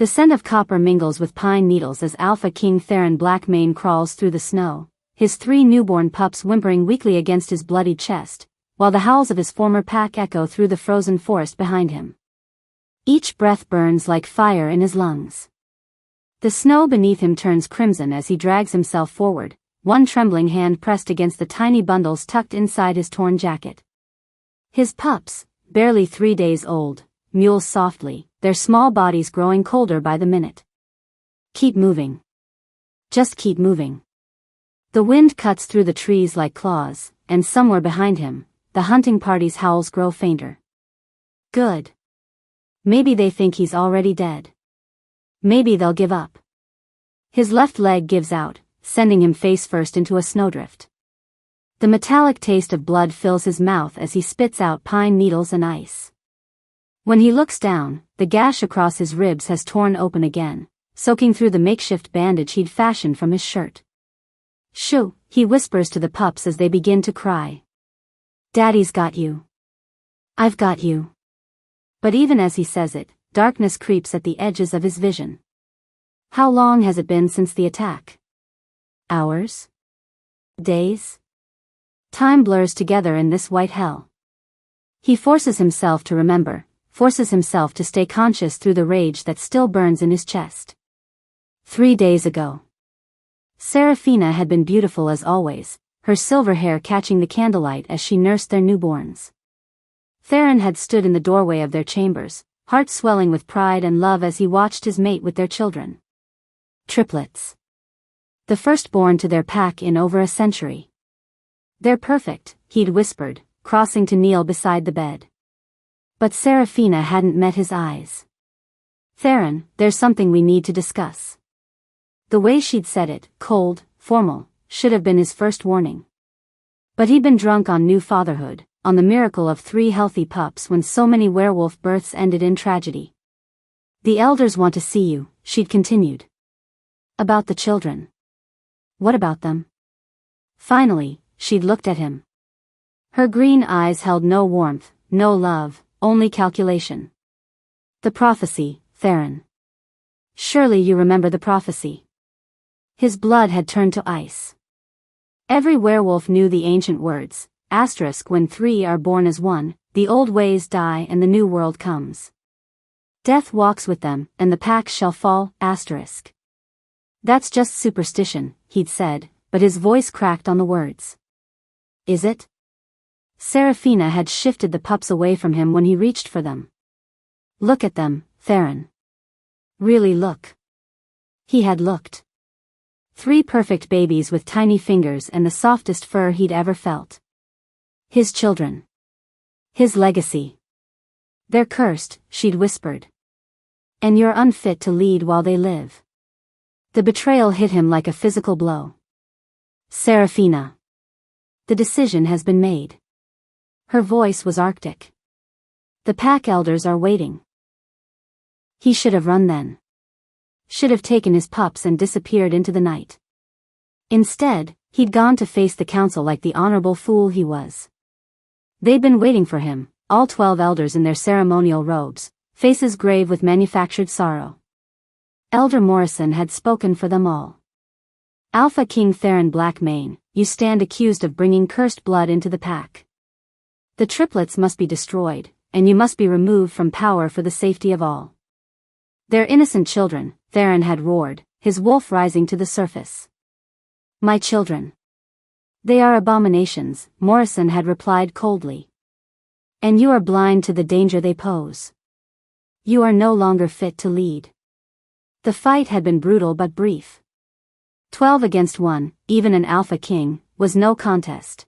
The scent of copper mingles with pine needles as Alpha King Theron Blackmane crawls through the snow, his 3 newborn pups whimpering weakly against his bloodied chest, while the howls of his former pack echo through the frozen forest behind him. Each breath burns like fire in his lungs. The snow beneath him turns crimson as he drags himself forward, one trembling hand pressed against the tiny bundles tucked inside his torn jacket. His pups, barely 3 days old, mewl softly, their small bodies growing colder by the minute. Keep moving. Just keep moving. The wind cuts through the trees like claws, and somewhere behind him, the hunting party's howls grow fainter. Good. Maybe they think he's already dead. Maybe they'll give up. His left leg gives out, sending him face first into a snowdrift. The metallic taste of blood fills his mouth as he spits out pine needles and ice. When he looks down, the gash across his ribs has torn open again, soaking through the makeshift bandage he'd fashioned from his shirt. Shoo, he whispers to the pups as they begin to cry. Daddy's got you. I've got you. But even as he says it, darkness creeps at the edges of his vision. How long has it been since the attack? Hours? Days? Time blurs together in this white hell. He forces himself to remember, forces himself to stay conscious through the rage that still burns in his chest. 3 days ago. Seraphina had been beautiful as always, her silver hair catching the candlelight as she nursed their newborns. Theron had stood in the doorway of their chambers, heart swelling with pride and love as he watched his mate with their children. Triplets. The firstborn to their pack in over a century. They're perfect, he'd whispered, crossing to kneel beside the bed. But Seraphina hadn't met his eyes. Theron, there's something we need to discuss. The way she'd said it, cold, formal, should have been his first warning. But he'd been drunk on new fatherhood, on the miracle of 3 healthy pups when so many werewolf births ended in tragedy. The elders want to see you, she'd continued. About the children. What about them? Finally, she'd looked at him. Her green eyes held no warmth, no love, only calculation. The prophecy, Theron. Surely you remember the prophecy. His blood had turned to ice. Every werewolf knew the ancient words, when 3 are born as 1, the old ways die and the new world comes. Death walks with them, and the pack shall fall, That's just superstition, he'd said, but his voice cracked on the words. Is it? Seraphina had shifted the pups away from him when he reached for them. Look at them, Theron. Really look. He had looked. 3 perfect babies with tiny fingers and the softest fur he'd ever felt. His children. His legacy. They're cursed, she'd whispered. And you're unfit to lead while they live. The betrayal hit him like a physical blow. Seraphina. The decision has been made. Her voice was arctic. The pack elders are waiting. He should have run then. Should have taken his pups and disappeared into the night. Instead, he'd gone to face the council like the honorable fool he was. They'd been waiting for him, all 12 elders in their ceremonial robes, faces grave with manufactured sorrow. Elder Morrison had spoken for them all. Alpha King Theron Blackmane, you stand accused of bringing cursed blood into the pack. The triplets must be destroyed, and you must be removed from power for the safety of all. They're innocent children, Theron had roared, his wolf rising to the surface. My children. They are abominations, Morrison had replied coldly. And you are blind to the danger they pose. You are no longer fit to lead. The fight had been brutal but brief. 12 against 1, even an Alpha King, was no contest.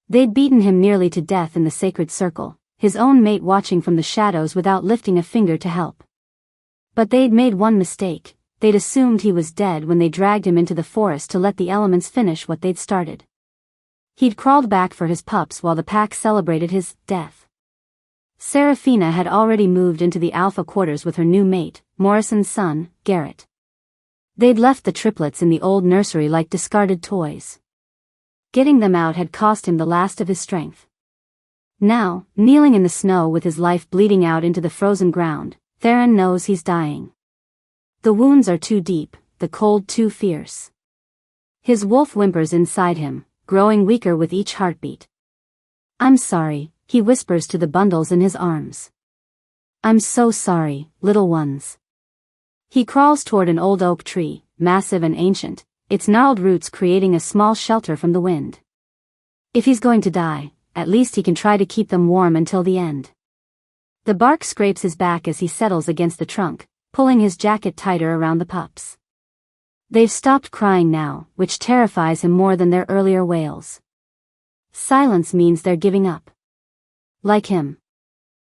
They'd beaten him nearly to death in the sacred circle, his own mate watching from the shadows without lifting a finger to help. But they'd made one mistake, they'd assumed he was dead when they dragged him into the forest to let the elements finish what they'd started. He'd crawled back for his pups while the pack celebrated his death. Seraphina had already moved into the Alpha quarters with her new mate, Morrison's son, Garrett. They'd left the triplets in the old nursery like discarded toys. Getting them out had cost him the last of his strength. Now, kneeling in the snow with his life bleeding out into the frozen ground, Theron knows he's dying. The wounds are too deep, the cold too fierce. His wolf whimpers inside him, growing weaker with each heartbeat. I'm sorry, he whispers to the bundles in his arms. I'm so sorry, little ones. He crawls toward an old oak tree, massive and ancient, its gnarled roots creating a small shelter from the wind. If he's going to die, at least he can try to keep them warm until the end. The bark scrapes his back as he settles against the trunk, pulling his jacket tighter around the pups. They've stopped crying now, which terrifies him more than their earlier wails. Silence means they're giving up. Like him.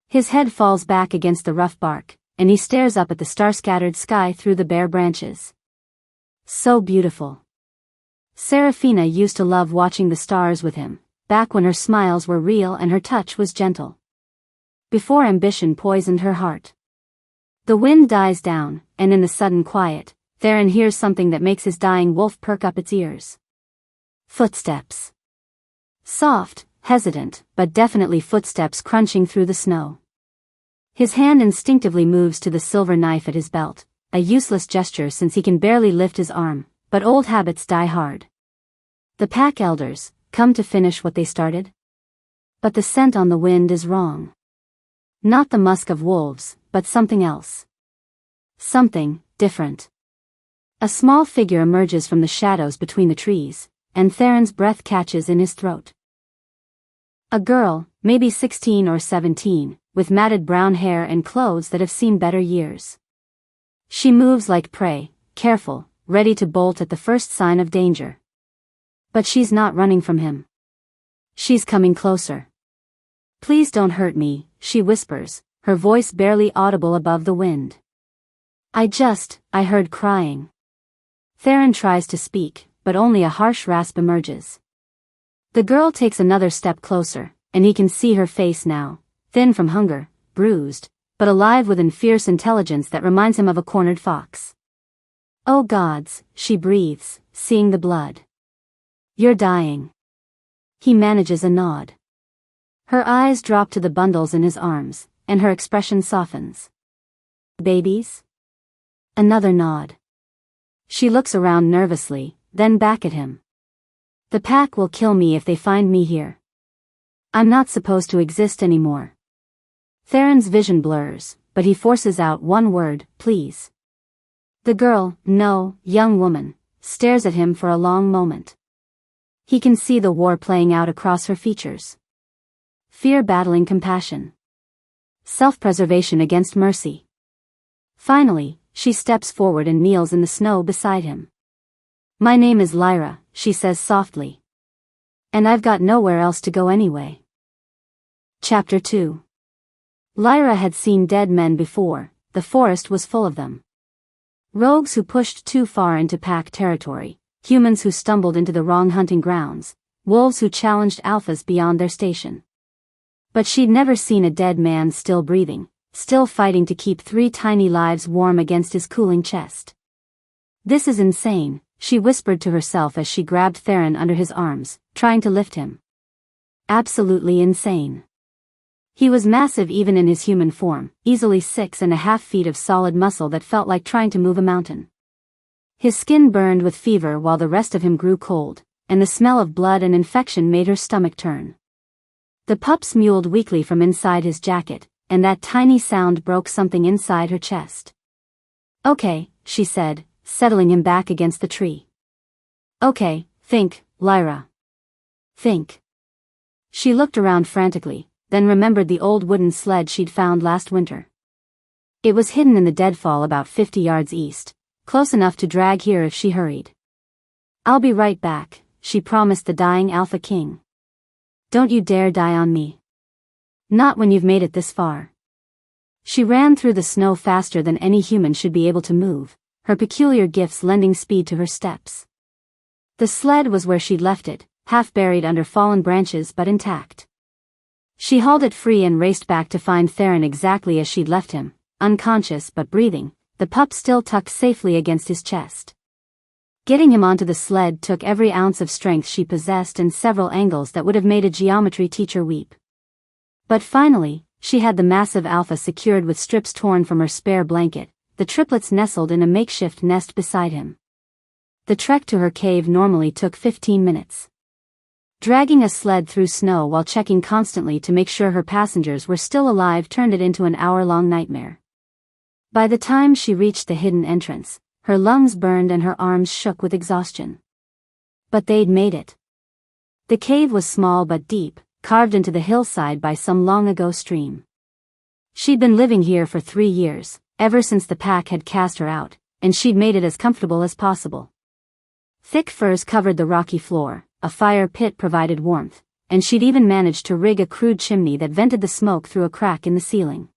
His head falls back against the rough bark, and he stares up at the star-scattered sky through the bare branches. So beautiful. Serafina used to love watching the stars with him, back when her smiles were real and her touch was gentle. Before ambition poisoned her heart. The wind dies down, and in the sudden quiet, Theron hears something that makes his dying wolf perk up its ears. Footsteps. Soft, hesitant, but definitely footsteps crunching through the snow. His hand instinctively moves to the silver knife at his belt, a useless gesture since he can barely lift his arm, but old habits die hard. The pack elders, come to finish what they started? But the scent on the wind is wrong. Not the musk of wolves, but something else. Something different. A small figure emerges from the shadows between the trees, and Theron's breath catches in his throat. A girl, maybe 16 or 17, with matted brown hair and clothes that have seen better years. She moves like prey, careful, ready to bolt at the first sign of danger. But she's not running from him. She's coming closer. Please don't hurt me, she whispers, her voice barely audible above the wind. I heard crying. Theron tries to speak, but only a harsh rasp emerges. The girl takes another step closer, and he can see her face now, thin from hunger, bruised, but alive with a fierce intelligence that reminds him of a cornered fox. Oh gods, she breathes, seeing the blood. You're dying. He manages a nod. Her eyes drop to the bundles in his arms, and her expression softens. Babies? Another nod. She looks around nervously, then back at him. The pack will kill me if they find me here. I'm not supposed to exist anymore. Theron's vision blurs, but he forces out one word, please. The girl, no, young woman, stares at him for a long moment. He can see the war playing out across her features. Fear battling compassion. Self-preservation against mercy. Finally, she steps forward and kneels in the snow beside him. My name is Lyra, she says softly. And I've got nowhere else to go anyway. Chapter 2. Lyra had seen dead men before, the forest was full of them. Rogues who pushed too far into pack territory, humans who stumbled into the wrong hunting grounds, wolves who challenged alphas beyond their station. But she'd never seen a dead man still breathing, still fighting to keep 3 tiny lives warm against his cooling chest. This is insane, she whispered to herself as she grabbed Theron under his arms, trying to lift him. Absolutely insane. He was massive even in his human form, easily 6.5 feet of solid muscle that felt like trying to move a mountain. His skin burned with fever while the rest of him grew cold, and the smell of blood and infection made her stomach turn. The pups mewled weakly from inside his jacket, and that tiny sound broke something inside her chest. Okay, she said, settling him back against the tree. Okay, think, Lyra. Think. She looked around frantically, then remembered the old wooden sled she'd found last winter. It was hidden in the deadfall about 50 yards east, close enough to drag here if she hurried. I'll be right back, she promised the dying Alpha King. Don't you dare die on me. Not when you've made it this far. She ran through the snow faster than any human should be able to move, her peculiar gifts lending speed to her steps. The sled was where she'd left it, half buried under fallen branches but intact. She hauled it free and raced back to find Theron exactly as she'd left him, unconscious but breathing, the pup still tucked safely against his chest. Getting him onto the sled took every ounce of strength she possessed and several angles that would have made a geometry teacher weep. But finally, she had the massive Alpha secured with strips torn from her spare blanket, the triplets nestled in a makeshift nest beside him. The trek to her cave normally took 15 minutes. Dragging a sled through snow while checking constantly to make sure her passengers were still alive turned it into an hour-long nightmare. By the time she reached the hidden entrance, her lungs burned and her arms shook with exhaustion. But they'd made it. The cave was small but deep, carved into the hillside by some long-ago stream. She'd been living here for 3 years, ever since the pack had cast her out, and she'd made it as comfortable as possible. Thick furs covered the rocky floor, a fire pit provided warmth, and she'd even managed to rig a crude chimney that vented the smoke through a crack in the ceiling.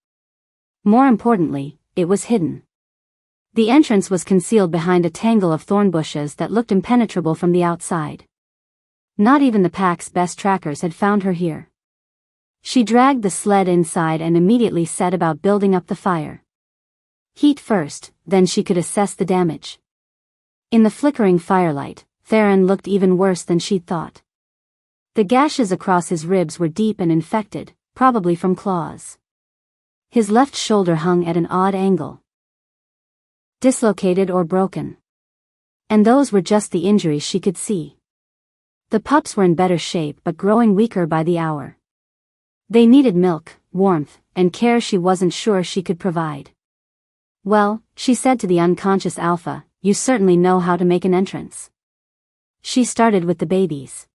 More importantly, it was hidden. The entrance was concealed behind a tangle of thorn bushes that looked impenetrable from the outside. Not even the pack's best trackers had found her here. She dragged the sled inside and immediately set about building up the fire. Heat first, then she could assess the damage. In the flickering firelight, Theron looked even worse than she'd thought. The gashes across his ribs were deep and infected, probably from claws. His left shoulder hung at an odd angle, dislocated or broken. And those were just the injuries she could see. The pups were in better shape but growing weaker by the hour. They needed milk, warmth, and care she wasn't sure she could provide. "Well," she said to the unconscious Alpha, "you certainly know how to make an entrance." She started with the babies.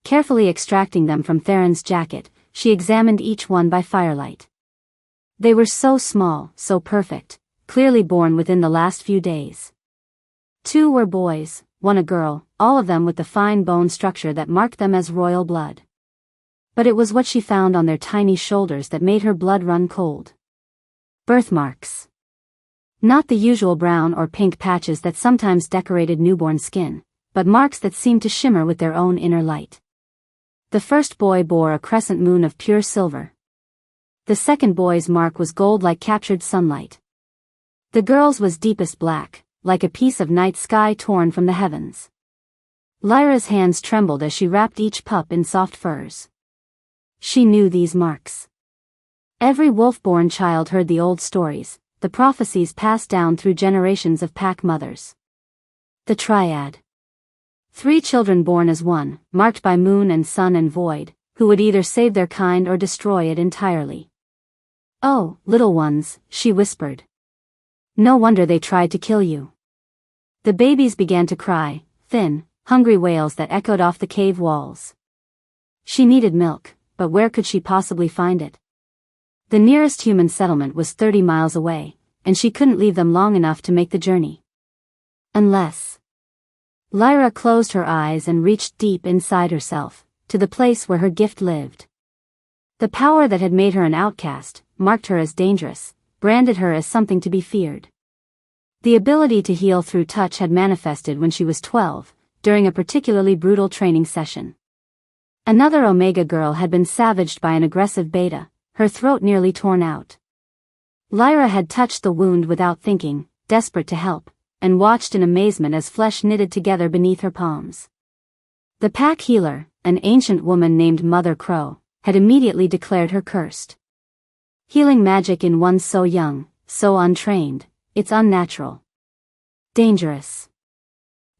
Carefully extracting them from Theron's jacket, she examined each one by firelight. They were so small, so perfect, clearly born within the last few days. 2 were boys, 1 a girl, all of them with the fine bone structure that marked them as royal blood. But it was what she found on their tiny shoulders that made her blood run cold. Birthmarks. Not the usual brown or pink patches that sometimes decorated newborn skin, but marks that seemed to shimmer with their own inner light. The first boy bore a crescent moon of pure silver. The second boy's mark was gold like captured sunlight. The girl's was deepest black, like a piece of night sky torn from the heavens. Lyra's hands trembled as she wrapped each pup in soft furs. She knew these marks. Every wolf-born child heard the old stories, the prophecies passed down through generations of pack mothers. The triad. 3 children born as one, marked by moon and sun and void, who would either save their kind or destroy it entirely. "Oh, little ones," she whispered. "No wonder they tried to kill you." The babies began to cry, thin, hungry wails that echoed off the cave walls. She needed milk, but where could she possibly find it? The nearest human settlement was 30 miles away, and she couldn't leave them long enough to make the journey. Unless... Lyra closed her eyes and reached deep inside herself, to the place where her gift lived. The power that had made her an outcast, marked her as dangerous, branded her as something to be feared. The ability to heal through touch had manifested when she was 12, during a particularly brutal training session. Another Omega girl had been savaged by an aggressive Beta, her throat nearly torn out. Lyra had touched the wound without thinking, desperate to help, and watched in amazement as flesh knitted together beneath her palms. The pack healer, an ancient woman named Mother Crow, had immediately declared her cursed. Healing magic in one so young, so untrained, it's unnatural. Dangerous.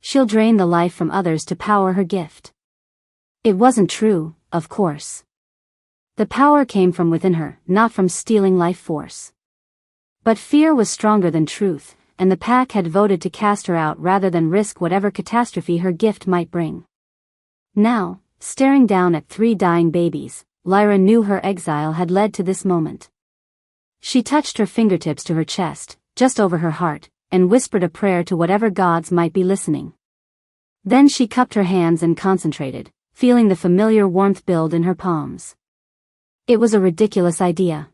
She'll drain the life from others to power her gift. It wasn't true, of course. The power came from within her, not from stealing life force. But fear was stronger than truth, and the pack had voted to cast her out rather than risk whatever catastrophe her gift might bring. Now, staring down at 3 dying babies, Lyra knew her exile had led to this moment. She touched her fingertips to her chest, just over her heart, and whispered a prayer to whatever gods might be listening. Then she cupped her hands and concentrated, feeling the familiar warmth build in her palms. It was a ridiculous idea.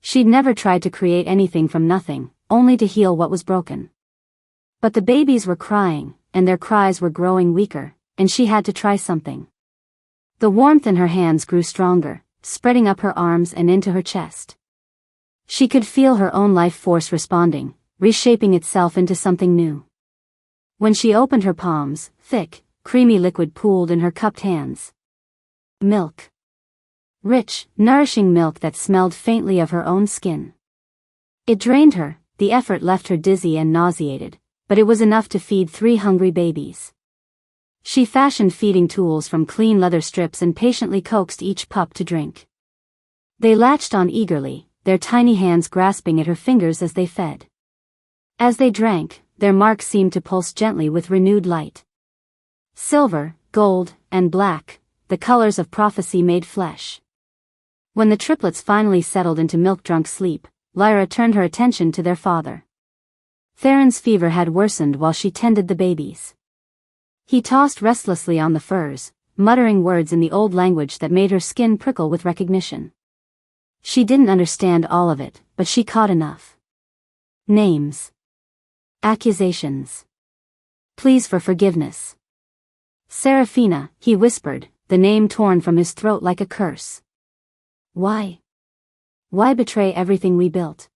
She'd never tried to create anything from nothing, only to heal what was broken. But the babies were crying, and their cries were growing weaker, and she had to try something. The warmth in her hands grew stronger, spreading up her arms and into her chest. She could feel her own life force responding, reshaping itself into something new. When she opened her palms, thick, creamy liquid pooled in her cupped hands. Milk. Rich, nourishing milk that smelled faintly of her own skin. It drained her, the effort left her dizzy and nauseated, but it was enough to feed 3 hungry babies. She fashioned feeding tools from clean leather strips and patiently coaxed each pup to drink. They latched on eagerly, their tiny hands grasping at her fingers as they fed. As they drank, their marks seemed to pulse gently with renewed light. Silver, gold, and black, the colors of prophecy made flesh. When the triplets finally settled into milk-drunk sleep, Lyra turned her attention to their father. Theron's fever had worsened while she tended the babies. He tossed restlessly on the furs, muttering words in the old language that made her skin prickle with recognition. She didn't understand all of it, but she caught enough. Names. Accusations. Pleas for forgiveness. Serafina, he whispered, the name torn from his throat like a curse. Why? Why betray everything we built?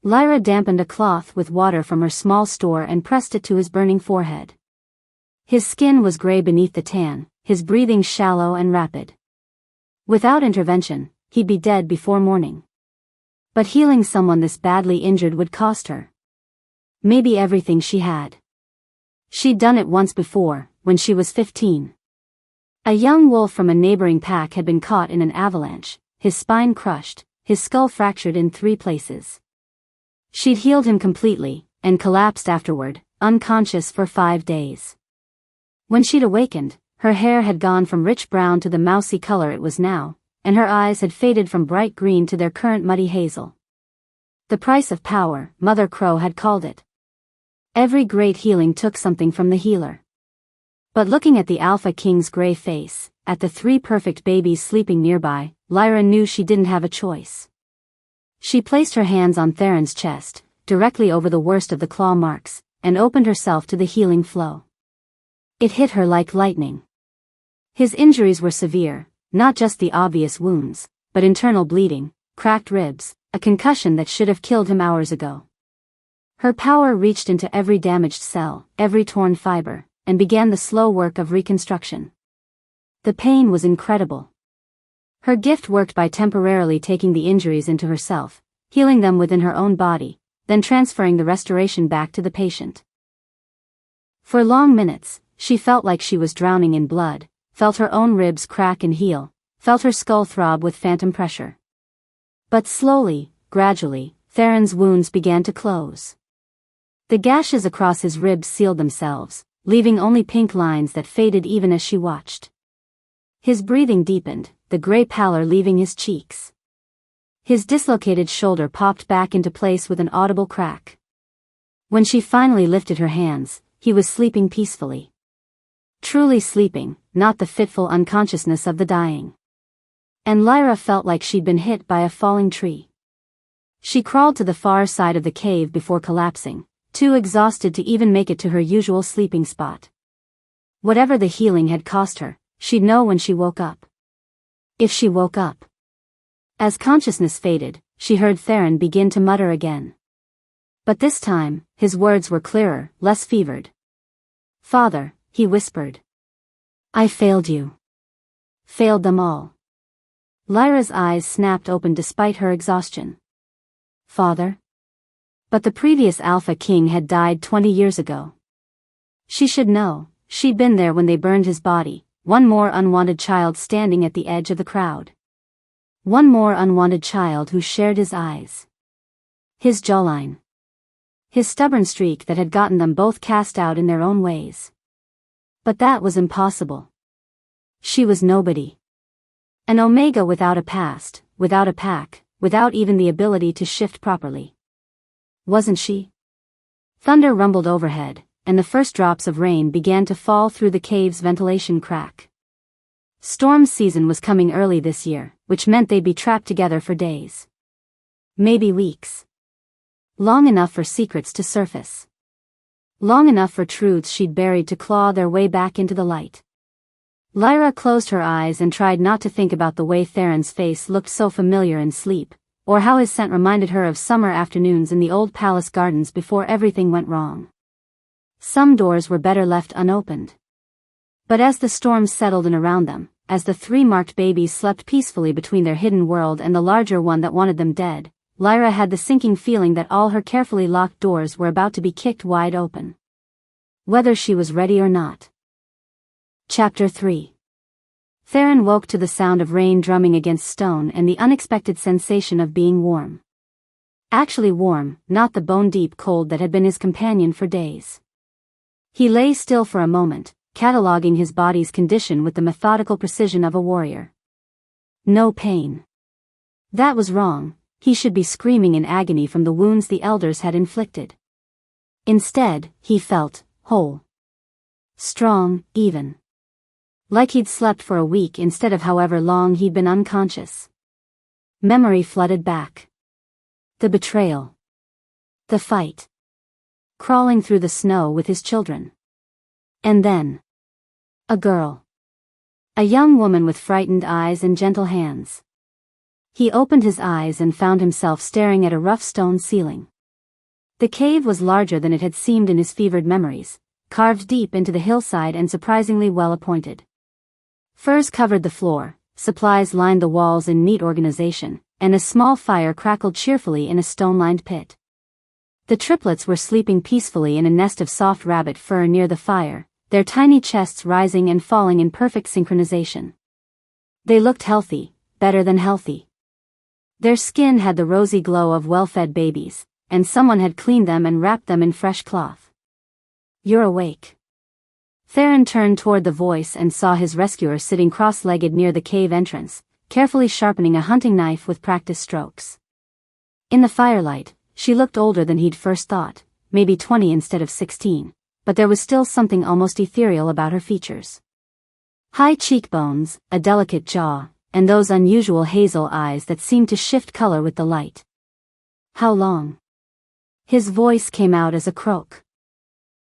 Lyra dampened a cloth with water from her small store and pressed it to his burning forehead. His skin was gray beneath the tan, his breathing shallow and rapid. Without intervention, he'd be dead before morning. But healing someone this badly injured would cost her. Maybe everything she had. She'd done it once before, when she was 15. A young wolf from a neighboring pack had been caught in an avalanche, his spine crushed, his skull fractured in 3 places. She'd healed him completely, and collapsed afterward, unconscious for 5 days. When she'd awakened, her hair had gone from rich brown to the mousy color it was now, and her eyes had faded from bright green to their current muddy hazel. The price of power, Mother Crow had called it. Every great healing took something from the healer. But looking at the Alpha King's gray face, at the 3 perfect babies sleeping nearby, Lyra knew she didn't have a choice. She placed her hands on Theron's chest, directly over the worst of the claw marks, and opened herself to the healing flow. It hit her like lightning. His injuries were severe, not just the obvious wounds, but internal bleeding, cracked ribs, a concussion that should have killed him hours ago. Her power reached into every damaged cell, every torn fiber, and began the slow work of reconstruction. The pain was incredible. Her gift worked by temporarily taking the injuries into herself, healing them within her own body, then transferring the restoration back to the patient. For long minutes, she felt like she was drowning in blood, felt her own ribs crack and heal, felt her skull throb with phantom pressure. But slowly, gradually, Theron's wounds began to close. The gashes across his ribs sealed themselves, leaving only pink lines that faded even as she watched. His breathing deepened, the gray pallor leaving his cheeks. His dislocated shoulder popped back into place with an audible crack. When she finally lifted her hands, he was sleeping peacefully. Truly sleeping, not the fitful unconsciousness of the dying. And Lyra felt like she'd been hit by a falling tree. She crawled to the far side of the cave before collapsing, too exhausted to even make it to her usual sleeping spot. Whatever the healing had cost her, she'd know when she woke up. If she woke up. As consciousness faded, she heard Theron begin to mutter again. But this time, his words were clearer, less fevered. "Father," he whispered. "I failed you. Failed them all." Lyra's eyes snapped open despite her exhaustion. Father? But the previous Alpha King had died 20 years ago. She should know, she'd been there when they burned his body, one more unwanted child standing at the edge of the crowd. One more unwanted child who shared his eyes. His jawline. His stubborn streak that had gotten them both cast out in their own ways. But that was impossible. She was nobody. An Omega without a past, without a pack, without even the ability to shift properly. Wasn't she? Thunder rumbled overhead, and the first drops of rain began to fall through the cave's ventilation crack. Storm season was coming early this year, which meant they'd be trapped together for days. Maybe weeks. Long enough for secrets to surface. Long enough for truths she'd buried to claw their way back into the light. Lyra closed her eyes and tried not to think about the way Theron's face looked so familiar in sleep, or how his scent reminded her of summer afternoons in the old palace gardens before everything went wrong. Some doors were better left unopened. But as the storm settled in around them, as the 3 marked babies slept peacefully between their hidden world and the larger one that wanted them dead, Lyra had the sinking feeling that all her carefully locked doors were about to be kicked wide open. Whether she was ready or not. Chapter 3. Theron woke to the sound of rain drumming against stone and the unexpected sensation of being warm. Actually warm, not the bone-deep cold that had been his companion for days. He lay still for a moment, cataloging his body's condition with the methodical precision of a warrior. No pain. That was wrong. He should be screaming in agony from the wounds the elders had inflicted. Instead, he felt whole. Strong, even. Like he'd slept for a week instead of however long he'd been unconscious. Memory flooded back. The betrayal. The fight. Crawling through the snow with his children. And then. A girl. A young woman with frightened eyes and gentle hands. He opened his eyes and found himself staring at a rough stone ceiling. The cave was larger than it had seemed in his fevered memories, carved deep into the hillside and surprisingly well appointed. Furs covered the floor, supplies lined the walls in neat organization, and a small fire crackled cheerfully in a stone-lined pit. The triplets were sleeping peacefully in a nest of soft rabbit fur near the fire, their tiny chests rising and falling in perfect synchronization. They looked healthy, better than healthy. Their skin had the rosy glow of well-fed babies, and someone had cleaned them and wrapped them in fresh cloth. "You're awake." Theron turned toward the voice and saw his rescuer sitting cross-legged near the cave entrance, carefully sharpening a hunting knife with practiced strokes. In the firelight, she looked older than he'd first thought, maybe 20 instead of 16, but there was still something almost ethereal about her features. High cheekbones, a delicate jaw, and those unusual hazel eyes that seemed to shift color with the light. "How long?" His voice came out as a croak.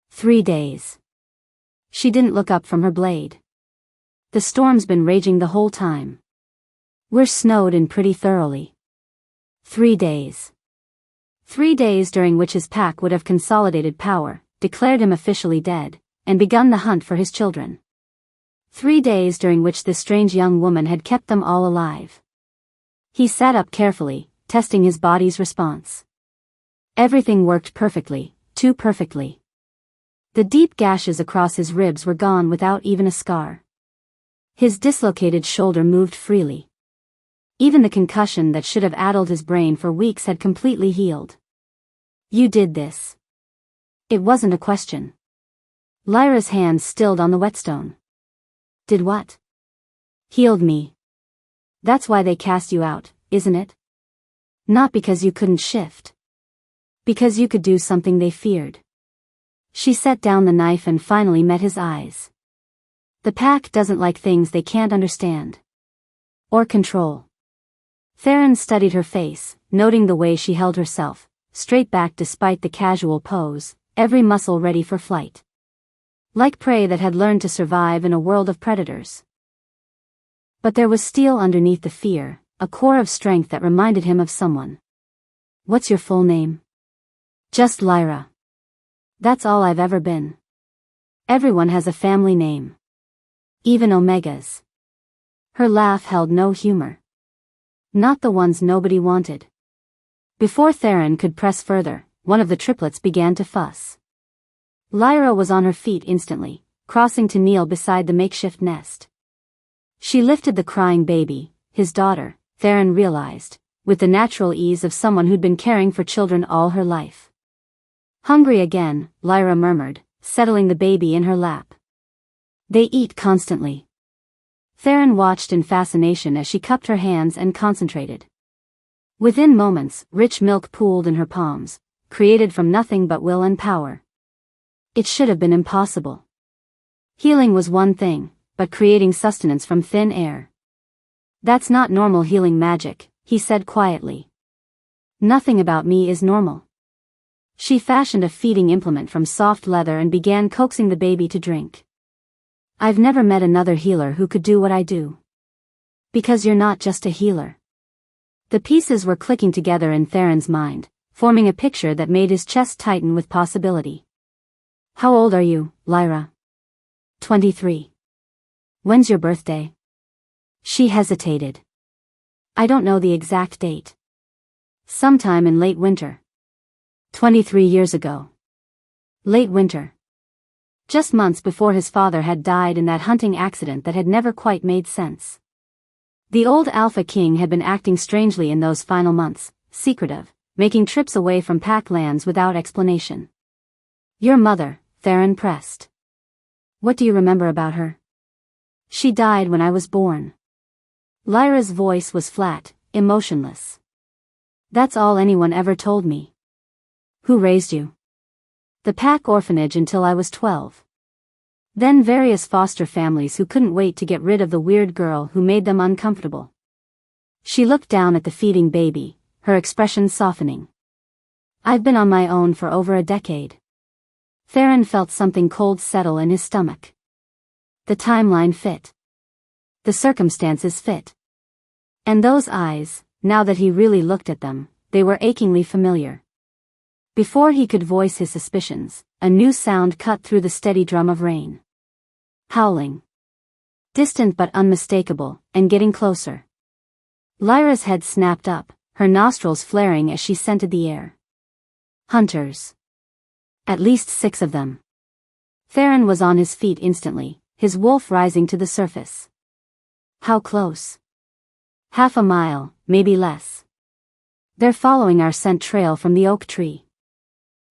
3 days. She didn't look up from her blade. "The storm's been raging the whole time. We're snowed in pretty thoroughly." 3 days. 3 days during which his pack would have consolidated power, declared him officially dead, and begun the hunt for his children. 3 days during which this strange young woman had kept them all alive. He sat up carefully, testing his body's response. Everything worked perfectly, too perfectly. The deep gashes across his ribs were gone without even a scar. His dislocated shoulder moved freely. Even the concussion that should have addled his brain for weeks had completely healed. "You did this." It wasn't a question. Lyra's hands stilled on the whetstone. "Did what?" "Healed me. That's why they cast you out, isn't it? Not because you couldn't shift. Because you could do something they feared." She set down the knife and finally met his eyes. "The pack doesn't like things they can't understand. Or control." Theron studied her face, noting the way she held herself, straight back despite the casual pose, every muscle ready for flight. Like prey that had learned to survive in a world of predators. But there was steel underneath the fear, a core of strength that reminded him of someone. "What's your full name?" "Just Lyra. That's all I've ever been. Everyone has a family name. Even Omegas." Her laugh held no humor. "Not the ones nobody wanted." Before Theron could press further, one of the triplets began to fuss. Lyra was on her feet instantly, crossing to kneel beside the makeshift nest. She lifted the crying baby, his daughter, Theron realized, with the natural ease of someone who'd been caring for children all her life. "Hungry again," Lyra murmured, settling the baby in her lap. "They eat constantly." Theron watched in fascination as she cupped her hands and concentrated. Within moments, rich milk pooled in her palms, created from nothing but will and power. It should have been impossible. Healing was one thing, but creating sustenance from thin air. "That's not normal healing magic," he said quietly. "Nothing about me is normal." She fashioned a feeding implement from soft leather and began coaxing the baby to drink. "I've never met another healer who could do what I do." "Because you're not just a healer." The pieces were clicking together in Theron's mind, forming a picture that made his chest tighten with possibility. "How old are you, Lyra?" 23. "When's your birthday?" She hesitated. "I don't know the exact date." Sometime in late winter. 23 years ago. Late winter. Just months before his father had died in that hunting accident that had never quite made sense. The old Alpha King had been acting strangely in those final months, secretive, making trips away from pack lands without explanation. Your mother, Theron pressed. What do you remember about her? She died when I was born. Lyra's voice was flat, emotionless. That's all anyone ever told me. Who raised you? The pack orphanage until I was 12. Then various foster families who couldn't wait to get rid of the weird girl who made them uncomfortable. She looked down at the feeding baby, her expression softening. I've been on my own for over a decade. Theron felt something cold settle in his stomach. The timeline fit. The circumstances fit. And those eyes, now that he really looked at them, they were achingly familiar. Before he could voice his suspicions, a new sound cut through the steady drum of rain. Howling. Distant but unmistakable, and getting closer. Lyra's head snapped up, her nostrils flaring as she scented the air. Hunters. At least 6 of them. Theron was on his feet instantly, his wolf rising to the surface. How close? Half a mile, maybe less. They're following our scent trail from the oak tree.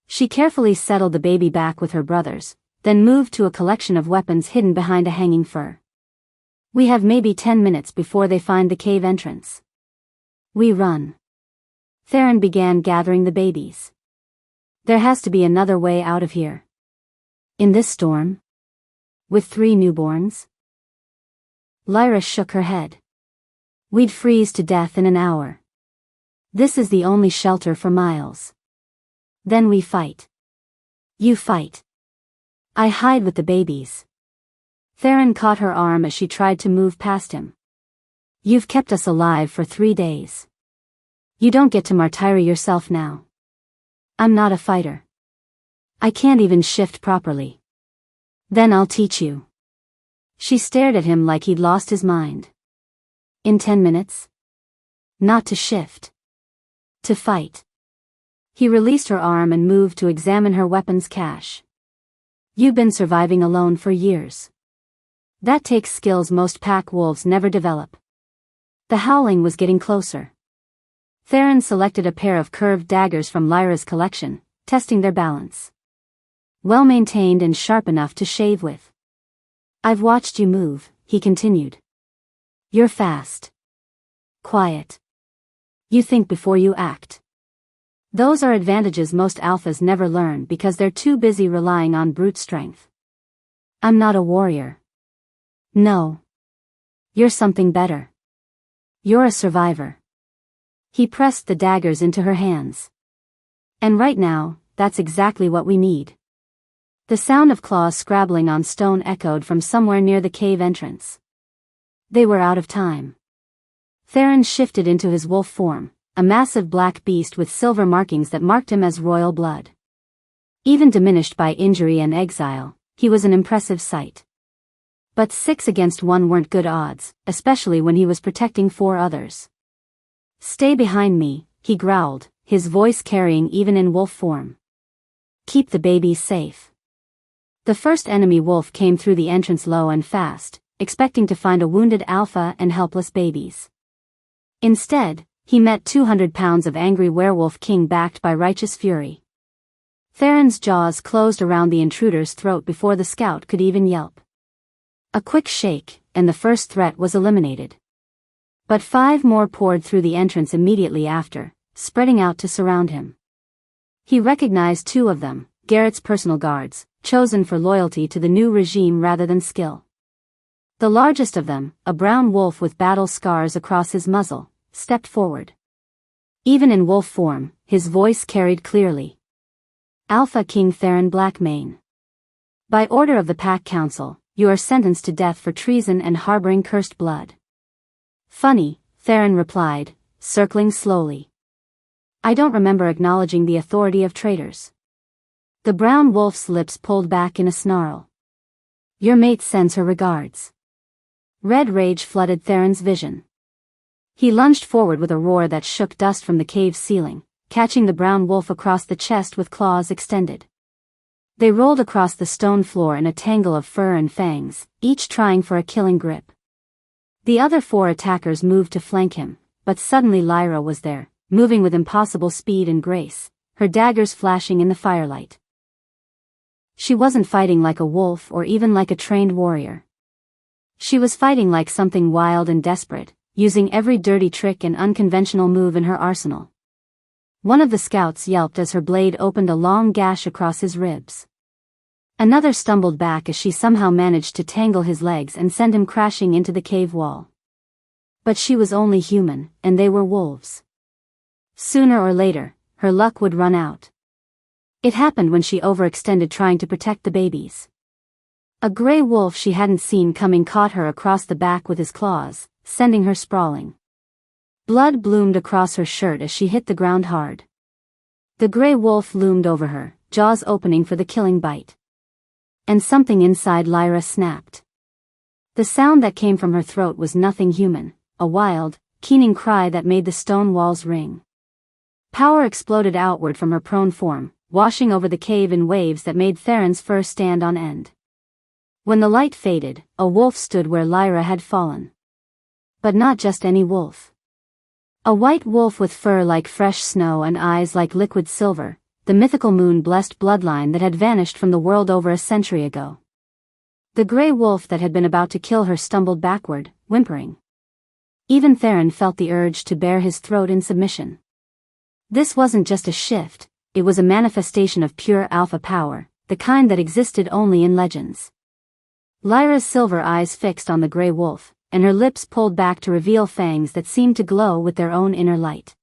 She carefully settled the baby back with her brothers, then moved to a collection of weapons hidden behind a hanging fir. We have maybe 10 minutes before they find the cave entrance. We run. Theron began gathering the babies. There has to be another way out of here. In this storm? With 3 newborns? Lyra shook her head. We'd freeze to death in an hour. This is the only shelter for miles. Then we fight. You fight. I hide with the babies. Theron caught her arm as she tried to move past him. You've kept us alive for 3 days. You don't get to martyr yourself now. I'm not a fighter. I can't even shift properly. Then I'll teach you. She stared at him like he'd lost his mind. In 10 minutes? Not to shift. To fight. He released her arm and moved to examine her weapons cache. You've been surviving alone for years. That takes skills most pack wolves never develop. The howling was getting closer. Theron selected a pair of curved daggers from Lyra's collection, testing their balance. Well maintained and sharp enough to shave with. I've watched you move, he continued. You're fast. Quiet. You think before you act. Those are advantages most alphas never learn because they're too busy relying on brute strength. I'm not a warrior. No. You're something better. You're a survivor. He pressed the daggers into her hands. And right now, that's exactly what we need. The sound of claws scrabbling on stone echoed from somewhere near the cave entrance. They were out of time. Theron shifted into his wolf form, a massive black beast with silver markings that marked him as royal blood. Even diminished by injury and exile, he was an impressive sight. But 6 against 1 weren't good odds, especially when he was protecting 4 others. Stay behind me, he growled, his voice carrying even in wolf form. Keep the babies safe. The first enemy wolf came through the entrance low and fast, expecting to find a wounded alpha and helpless babies. Instead, he met 200 pounds of angry werewolf king backed by righteous fury. Theron's jaws closed around the intruder's throat before the scout could even yelp. A quick shake, and the first threat was eliminated. But 5 more poured through the entrance immediately after, spreading out to surround him. He recognized 2 of them, Garrett's personal guards, chosen for loyalty to the new regime rather than skill. The largest of them, a brown wolf with battle scars across his muzzle, stepped forward. Even in wolf form, his voice carried clearly. Alpha King Theron Blackmane. By order of the Pack Council, you are sentenced to death for treason and harboring cursed blood. Funny, Theron replied, circling slowly. I don't remember acknowledging the authority of traitors. The brown wolf's lips pulled back in a snarl. Your mate sends her regards. Red rage flooded Theron's vision. He lunged forward with a roar that shook dust from the cave's ceiling, catching the brown wolf across the chest with claws extended. They rolled across the stone floor in a tangle of fur and fangs, each trying for a killing grip. The other 4 attackers moved to flank him, but suddenly Lyra was there, moving with impossible speed and grace, her daggers flashing in the firelight. She wasn't fighting like a wolf or even like a trained warrior. She was fighting like something wild and desperate, using every dirty trick and unconventional move in her arsenal. One of the scouts yelped as her blade opened a long gash across his ribs. Another stumbled back as she somehow managed to tangle his legs and send him crashing into the cave wall. But she was only human, and they were wolves. Sooner or later, her luck would run out. It happened when she overextended trying to protect the babies. A gray wolf she hadn't seen coming caught her across the back with his claws, sending her sprawling. Blood bloomed across her shirt as she hit the ground hard. The gray wolf loomed over her, jaws opening for the killing bite. And something inside Lyra snapped. The sound that came from her throat was nothing human, a wild, keening cry that made the stone walls ring. Power exploded outward from her prone form, washing over the cave in waves that made Theron's fur stand on end. When the light faded, a wolf stood where Lyra had fallen. But not just any wolf. A white wolf with fur like fresh snow and eyes like liquid silver, the mythical moon-blessed bloodline that had vanished from the world over a century ago. The gray wolf that had been about to kill her stumbled backward, whimpering. Even Theron felt the urge to bare his throat in submission. This wasn't just a shift, it was a manifestation of pure alpha power, the kind that existed only in legends. Lyra's silver eyes fixed on the gray wolf, and her lips pulled back to reveal fangs that seemed to glow with their own inner light.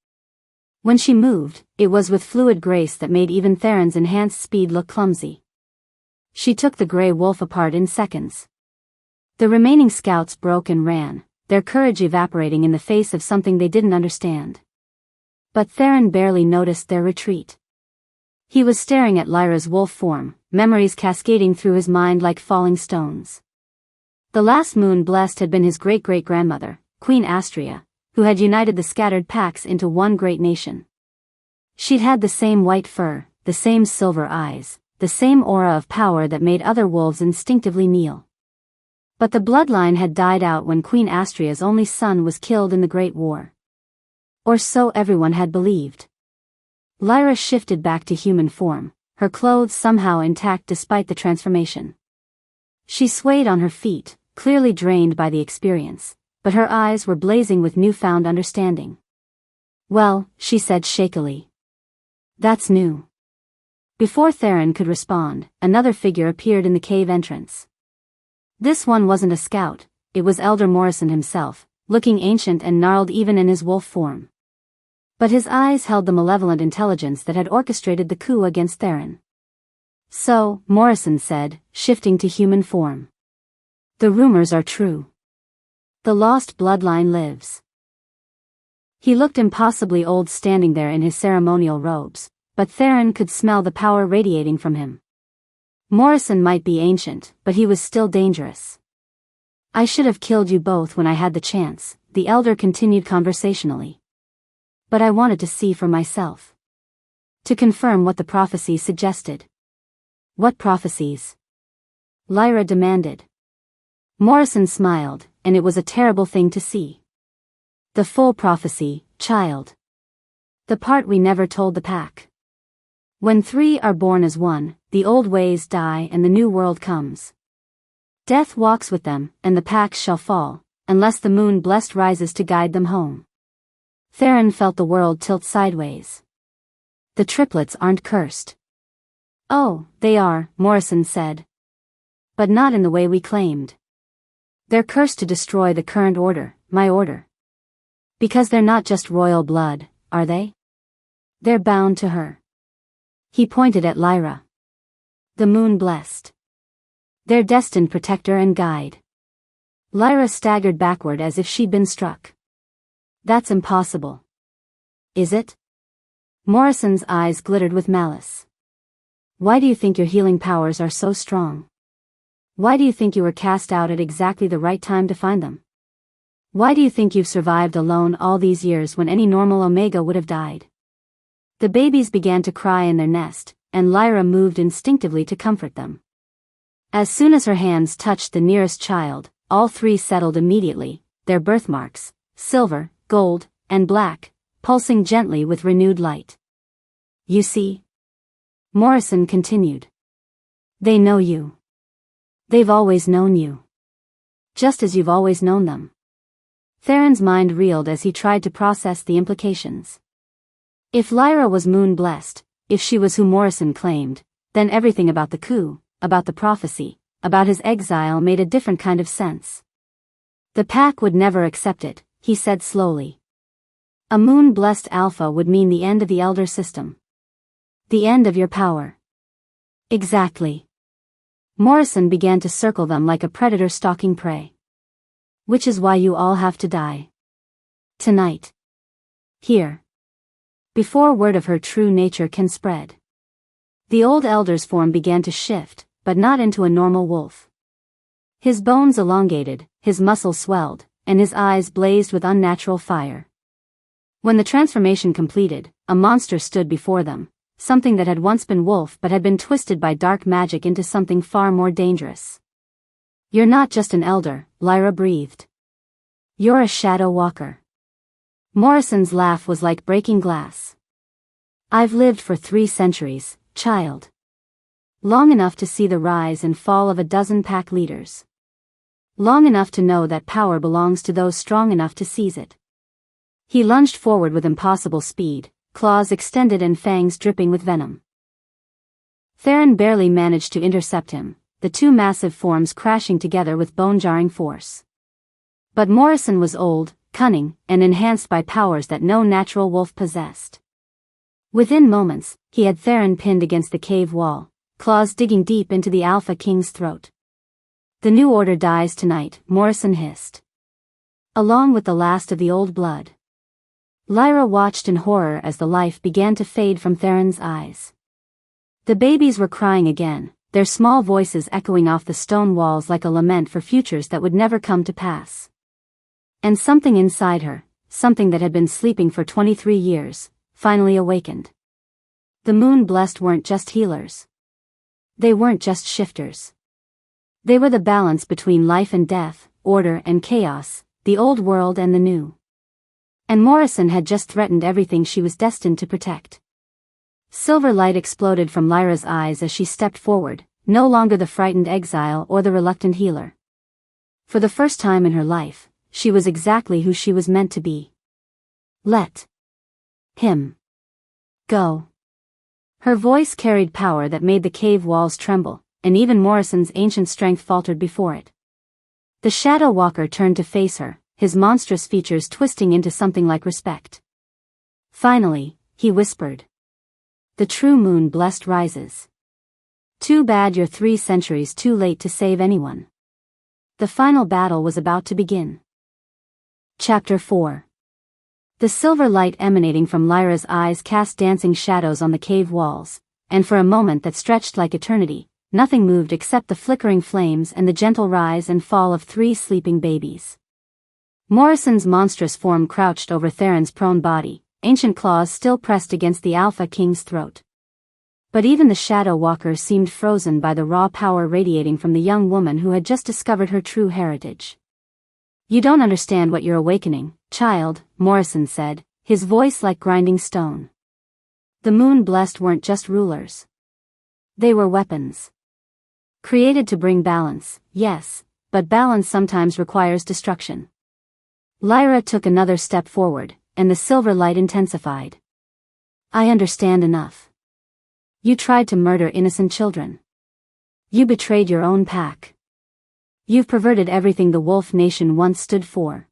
When she moved, it was with fluid grace that made even Theron's enhanced speed look clumsy. She took the gray wolf apart in seconds. The remaining scouts broke and ran, their courage evaporating in the face of something they didn't understand. But Theron barely noticed their retreat. He was staring at Lyra's wolf form, memories cascading through his mind like falling stones. The last moon blessed had been his great-great-grandmother, Queen Astria, who had united the scattered packs into one great nation. She'd had the same white fur, the same silver eyes, the same aura of power that made other wolves instinctively kneel. But the bloodline had died out when Queen Astria's only son was killed in the Great War. Or so everyone had believed. Lyra shifted back to human form, her clothes somehow intact despite the transformation. She swayed on her feet, clearly drained by the experience, but her eyes were blazing with newfound understanding. "Well," she said shakily. "That's new." Before Theron could respond, another figure appeared in the cave entrance. This one wasn't a scout, it was Elder Morrison himself, looking ancient and gnarled even in his wolf form. But his eyes held the malevolent intelligence that had orchestrated the coup against Theron. "So," Morrison said, shifting to human form. "The rumors are true. The lost bloodline lives." He looked impossibly old standing there in his ceremonial robes, but Theron could smell the power radiating from him. Morrison might be ancient, but he was still dangerous. "I should have killed you both when I had the chance," the elder continued conversationally. "But I wanted to see for myself. To confirm what the prophecies suggested." "What prophecies?" Lyra demanded. Morrison smiled, and it was a terrible thing to see. "The full prophecy, child. The part we never told the pack. When 3 are born as one, the old ways die and the new world comes. Death walks with them, and the packs shall fall, unless the moon blessed rises to guide them home." Theron felt the world tilt sideways. "The triplets aren't cursed." "Oh, they are," Morrison said. "But not in the way we claimed. They're cursed to destroy the current order, my order. Because they're not just royal blood, are they? They're bound to her." He pointed at Lyra. "The moon blessed. Their destined protector and guide." Lyra staggered backward as if she'd been struck. "That's impossible." "Is it?" Morrison's eyes glittered with malice. "Why do you think your healing powers are so strong? Why do you think you were cast out at exactly the right time to find them?" Why do you think you've survived alone all these years when any normal Omega would have died? The babies began to cry in their nest, and Lyra moved instinctively to comfort them. As soon as her hands touched the nearest child, all three settled immediately, their birthmarks, silver, gold, and black, pulsing gently with renewed light. You see? Morrison continued. They know you. They've always known you. Just as you've always known them. Theron's mind reeled as he tried to process the implications. If Lyra was moon-blessed, if she was who Morrison claimed, then everything about the coup, about the prophecy, about his exile made a different kind of sense. The pack would never accept it, he said slowly. A moon-blessed alpha would mean the end of the elder system. The end of your power. Exactly. Morrison began to circle them like a predator stalking prey. Which is why you all have to die. Tonight. Here. Before word of her true nature can spread. The old elder's form began to shift, but not into a normal wolf. His bones elongated, his muscles swelled, and his eyes blazed with unnatural fire. When the transformation completed, a monster stood before them, something that had once been wolf but had been twisted by dark magic into something far more dangerous. You're not just an elder, Lyra breathed. You're a shadow walker. Morrison's laugh was like breaking glass. I've lived for 3 centuries, child. Long enough to see the rise and fall of a dozen pack leaders. Long enough to know that power belongs to those strong enough to seize it. He lunged forward with impossible speed, claws extended and fangs dripping with venom. Theron barely managed to intercept him, the two massive forms crashing together with bone-jarring force. But Morrison was old, cunning, and enhanced by powers that no natural wolf possessed. Within moments, he had Theron pinned against the cave wall, claws digging deep into the Alpha King's throat. The new order dies tonight, Morrison hissed. Along with the last of the old blood. Lyra watched in horror as the life began to fade from Theron's eyes. The babies were crying again, their small voices echoing off the stone walls like a lament for futures that would never come to pass. And something inside her, something that had been sleeping for 23 years, finally awakened. The moon-blessed weren't just healers. They weren't just shifters. They were the balance between life and death, order and chaos, the old world and the new. And Morrison had just threatened everything she was destined to protect. Silver light exploded from Lyra's eyes as she stepped forward, no longer the frightened exile or the reluctant healer. For the first time in her life, she was exactly who she was meant to be. Let him go. Her voice carried power that made the cave walls tremble, and even Morrison's ancient strength faltered before it. The Shadow Walker turned to face her, his monstrous features twisting into something like respect. Finally, he whispered. The true moon blessed rises. Too bad you're 3 centuries too late to save anyone. The final battle was about to begin. Chapter 4. The silver light emanating from Lyra's eyes cast dancing shadows on the cave walls, and for a moment that stretched like eternity, nothing moved except the flickering flames and the gentle rise and fall of 3 sleeping babies. Morrison's monstrous form crouched over Theron's prone body, ancient claws still pressed against the Alpha King's throat. But even the Shadow Walker seemed frozen by the raw power radiating from the young woman who had just discovered her true heritage. You don't understand what you're awakening, child, Morrison said, his voice like grinding stone. The moon-blessed weren't just rulers. They were weapons. Created to bring balance, yes, but balance sometimes requires destruction. Lyra took another step forward, and the silver light intensified. I understand enough. You tried to murder innocent children. You betrayed your own pack. You've perverted everything the Wolf Nation once stood for.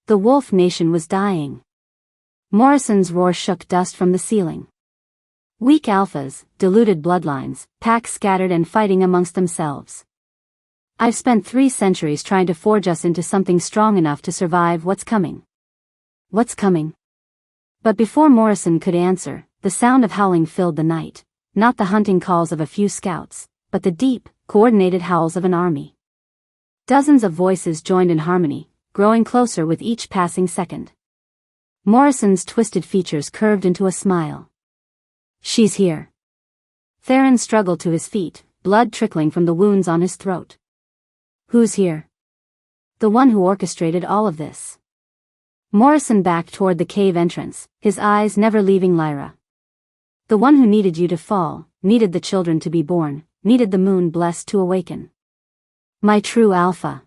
The Wolf Nation was dying. Morrison's roar shook dust from the ceiling. Weak alphas, deluded bloodlines, packs scattered and fighting amongst themselves. I've spent 3 centuries trying to forge us into something strong enough to survive what's coming. What's coming? But before Morrison could answer, the sound of howling filled the night, not the hunting calls of a few scouts, but the deep, coordinated howls of an army. Dozens of voices joined in harmony, growing closer with each passing second. Morrison's twisted features curved into a smile. She's here. Theron struggled to his feet, blood trickling from the wounds on his throat. Who's here? The one who orchestrated all of this. Morrison backed toward the cave entrance, his eyes never leaving Lyra. The one who needed you to fall, needed the children to be born, needed the moon blessed to awaken. My true alpha.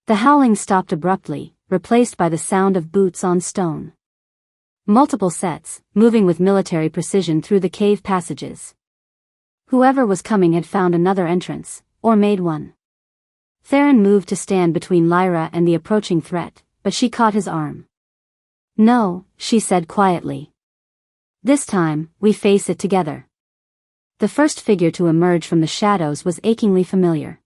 The howling stopped abruptly, replaced by the sound of boots on stone. Multiple sets, moving with military precision through the cave passages. Whoever was coming had found another entrance, or made one. Theron moved to stand between Lyra and the approaching threat, but she caught his arm. No, she said quietly. This time, we face it together. The first figure to emerge from the shadows was achingly familiar.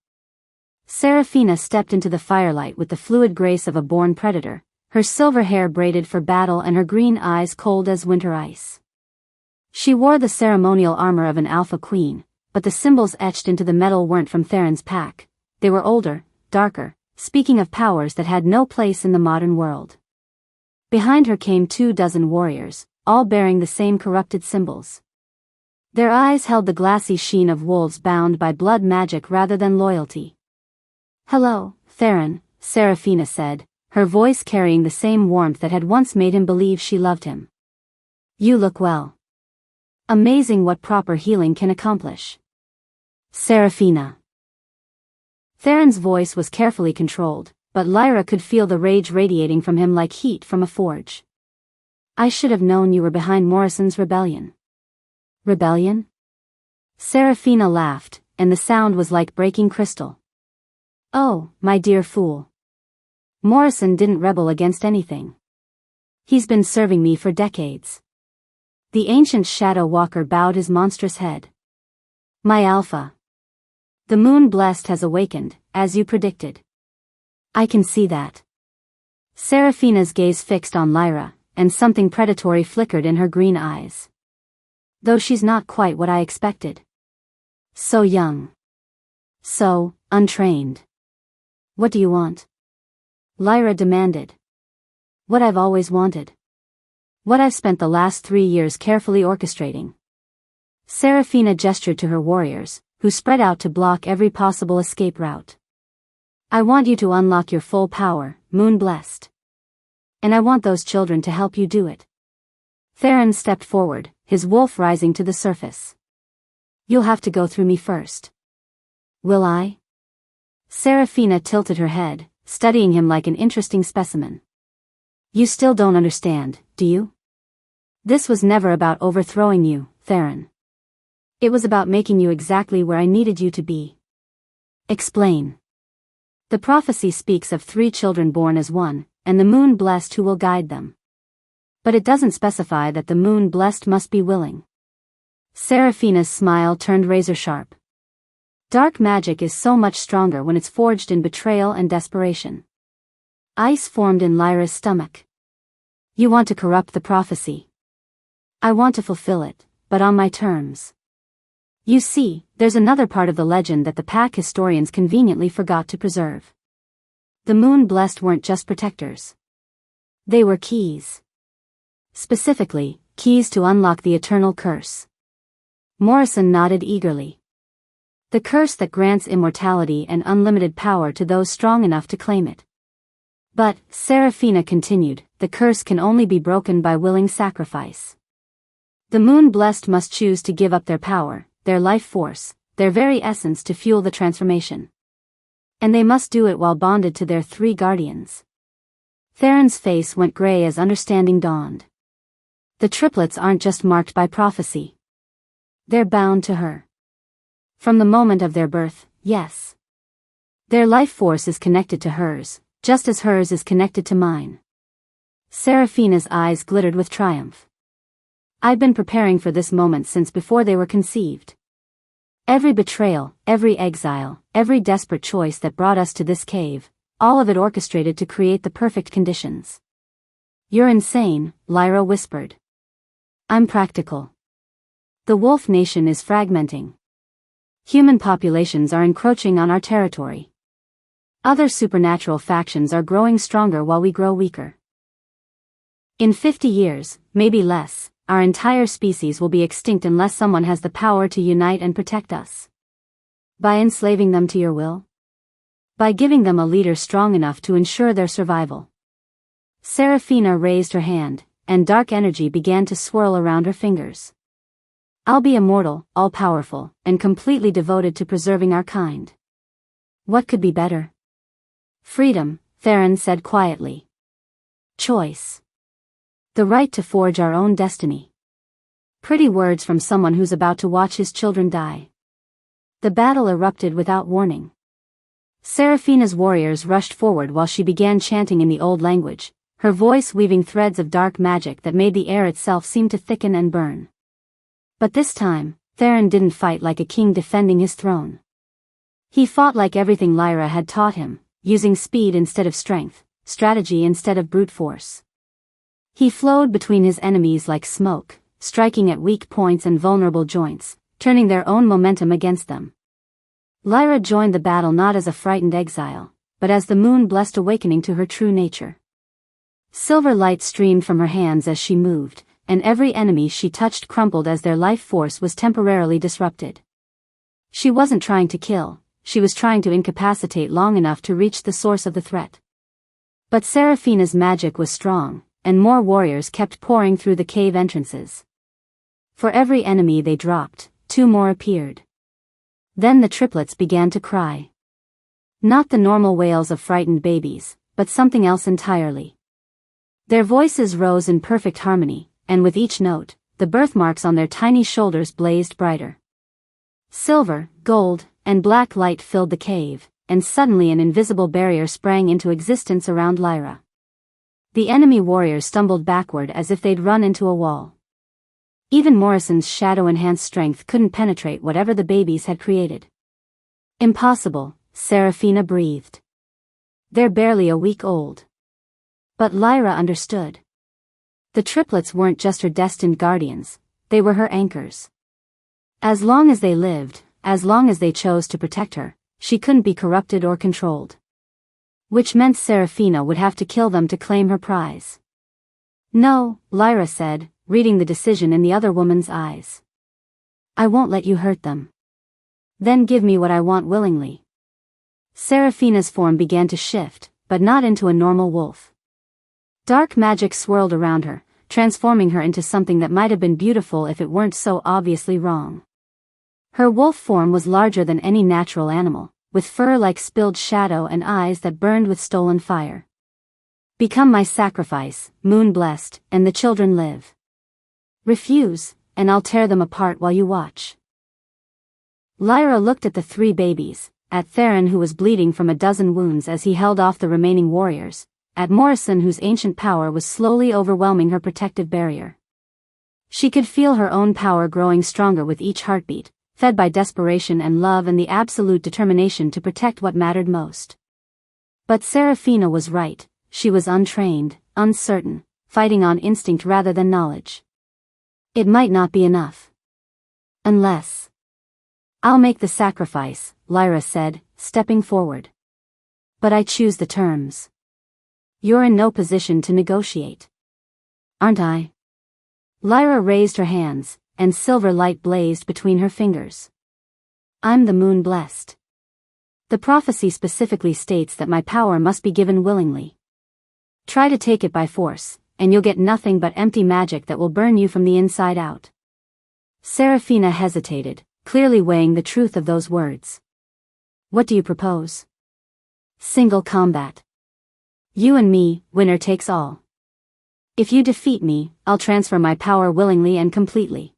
Seraphina stepped into the firelight with the fluid grace of a born predator, her silver hair braided for battle and her green eyes cold as winter ice. She wore the ceremonial armor of an alpha queen, but the symbols etched into the metal weren't from Theron's pack. They were older, darker, speaking of powers that had no place in the modern world. Behind her came 24 warriors, all bearing the same corrupted symbols. Their eyes held the glassy sheen of wolves bound by blood magic rather than loyalty. Hello, Theron, Seraphina said, her voice carrying the same warmth that had once made him believe she loved him. You look well. Amazing what proper healing can accomplish. Seraphina. Theron's voice was carefully controlled, but Lyra could feel the rage radiating from him like heat from a forge. I should have known you were behind Morrison's rebellion. Rebellion? Seraphina laughed, and the sound was like breaking crystal. Oh, my dear fool. Morrison didn't rebel against anything. He's been serving me for decades. The ancient shadow walker bowed his monstrous head. My alpha. The moon blessed has awakened, as you predicted. I can see that. Seraphina's gaze fixed on Lyra, and something predatory flickered in her green eyes. Though she's not quite what I expected. So young. So, untrained. What do you want? Lyra demanded. What I've always wanted. What I've spent the last 3 years carefully orchestrating. Seraphina gestured to her warriors, who spread out to block every possible escape route. I want you to unlock your full power, moon-blessed. And I want those children to help you do it. Theron stepped forward, his wolf rising to the surface. You'll have to go through me first. Will I? Seraphina tilted her head, studying him like an interesting specimen. You still don't understand, do you? This was never about overthrowing you, Theron. It was about making you exactly where I needed you to be. Explain. The prophecy speaks of 3 children born as one, and the moon blessed who will guide them. But it doesn't specify that the moon blessed must be willing. Seraphina's smile turned razor-sharp. Dark magic is so much stronger when it's forged in betrayal and desperation. Ice formed in Lyra's stomach. You want to corrupt the prophecy. I want to fulfill it, but on my terms. You see, there's another part of the legend that the pack historians conveniently forgot to preserve. The moon-blessed weren't just protectors. They were keys. Specifically, keys to unlock the eternal curse. Morrison nodded eagerly. The curse that grants immortality and unlimited power to those strong enough to claim it. But, Seraphina continued, the curse can only be broken by willing sacrifice. The moon-blessed must choose to give up their power, their life force, their very essence to fuel the transformation. And they must do it while bonded to their 3 guardians. Theron's face went gray as understanding dawned. The triplets aren't just marked by prophecy. They're bound to her. From the moment of their birth, yes. Their life force is connected to hers, just as hers is connected to mine. Seraphina's eyes glittered with triumph. I've been preparing for this moment since before they were conceived. Every betrayal, every exile, every desperate choice that brought us to this cave, all of it orchestrated to create the perfect conditions. You're insane, Lyra whispered. I'm practical. The wolf nation is fragmenting. Human populations are encroaching on our territory. Other supernatural factions are growing stronger while we grow weaker. In 50 years, maybe less, our entire species will be extinct unless someone has the power to unite and protect us. By enslaving them to your will? By giving them a leader strong enough to ensure their survival. Seraphina raised her hand, and dark energy began to swirl around her fingers. I'll be immortal, all-powerful, and completely devoted to preserving our kind. What could be better? Freedom, Theron said quietly. Choice. The right to forge our own destiny. Pretty words from someone who's about to watch his children die. The battle erupted without warning. Seraphina's warriors rushed forward while she began chanting in the old language, her voice weaving threads of dark magic that made the air itself seem to thicken and burn. But this time, Theron didn't fight like a king defending his throne. He fought like everything Lyra had taught him, using speed instead of strength, strategy instead of brute force. He flowed between his enemies like smoke, striking at weak points and vulnerable joints, turning their own momentum against them. Lyra joined the battle not as a frightened exile, but as the moon-blessed awakening to her true nature. Silver light streamed from her hands as she moved, and every enemy she touched crumpled as their life force was temporarily disrupted. She wasn't trying to kill, she was trying to incapacitate long enough to reach the source of the threat. But Seraphina's magic was strong, and more warriors kept pouring through the cave entrances. For every enemy they dropped, 2 more appeared. Then the triplets began to cry. Not the normal wails of frightened babies, but something else entirely. Their voices rose in perfect harmony, and with each note, the birthmarks on their tiny shoulders blazed brighter. Silver, gold, and black light filled the cave, and suddenly an invisible barrier sprang into existence around Lyra. The enemy warriors stumbled backward as if they'd run into a wall. Even Morrison's shadow-enhanced strength couldn't penetrate whatever the babies had created. Impossible, Seraphina breathed. They're barely a week old. But Lyra understood. The triplets weren't just her destined guardians, they were her anchors. As long as they lived, as long as they chose to protect her, she couldn't be corrupted or controlled. Which meant Seraphina would have to kill them to claim her prize. No, Lyra said, reading the decision in the other woman's eyes. I won't let you hurt them. Then give me what I want willingly. Seraphina's form began to shift, but not into a normal wolf. Dark magic swirled around her, transforming her into something that might have been beautiful if it weren't so obviously wrong. Her wolf form was larger than any natural animal, with fur like spilled shadow and eyes that burned with stolen fire. Become my sacrifice, moon-blessed, and the children live. Refuse, and I'll tear them apart while you watch. Lyra looked at the 3 babies, at Theron who was bleeding from a dozen wounds as he held off the remaining warriors, at Morrison whose ancient power was slowly overwhelming her protective barrier. She could feel her own power growing stronger with each heartbeat, fed by desperation and love and the absolute determination to protect what mattered most. But Seraphina was right, she was untrained, uncertain, fighting on instinct rather than knowledge. It might not be enough. Unless. I'll make the sacrifice, Lyra said, stepping forward. But I choose the terms. You're in no position to negotiate. Aren't I? Lyra raised her hands, and silver light blazed between her fingers. I'm the moon blessed. The prophecy specifically states that my power must be given willingly. Try to take it by force, and you'll get nothing but empty magic that will burn you from the inside out. Seraphina hesitated, clearly weighing the truth of those words. What do you propose? Single combat. You and me, winner takes all. If you defeat me, I'll transfer my power willingly and completely.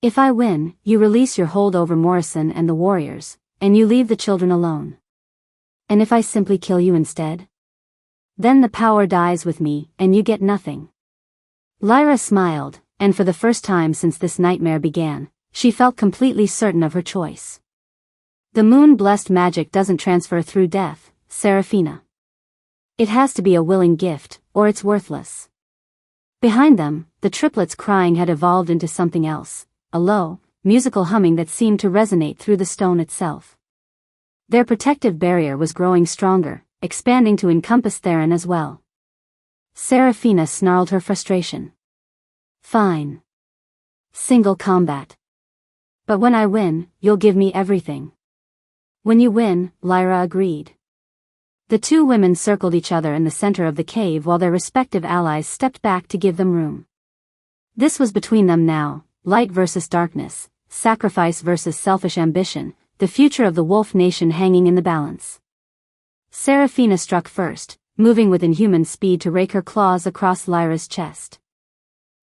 If I win, you release your hold over Morrison and the warriors, and you leave the children alone. And if I simply kill you instead? Then the power dies with me, and you get nothing. Lyra smiled, and for the first time since this nightmare began, she felt completely certain of her choice. The moon-blessed magic doesn't transfer through death, Seraphina. It has to be a willing gift, or it's worthless. Behind them, the triplets' crying had evolved into something else, a low, musical humming that seemed to resonate through the stone itself. Their protective barrier was growing stronger, expanding to encompass Theron as well. Seraphina snarled her frustration. Fine. Single combat. But when I win, you'll give me everything. When you win, Lyra agreed. The two women circled each other in the center of the cave while their respective allies stepped back to give them room. This was between them now, light versus darkness, sacrifice versus selfish ambition, the future of the wolf nation hanging in the balance. Seraphina struck first, moving with inhuman speed to rake her claws across Lyra's chest.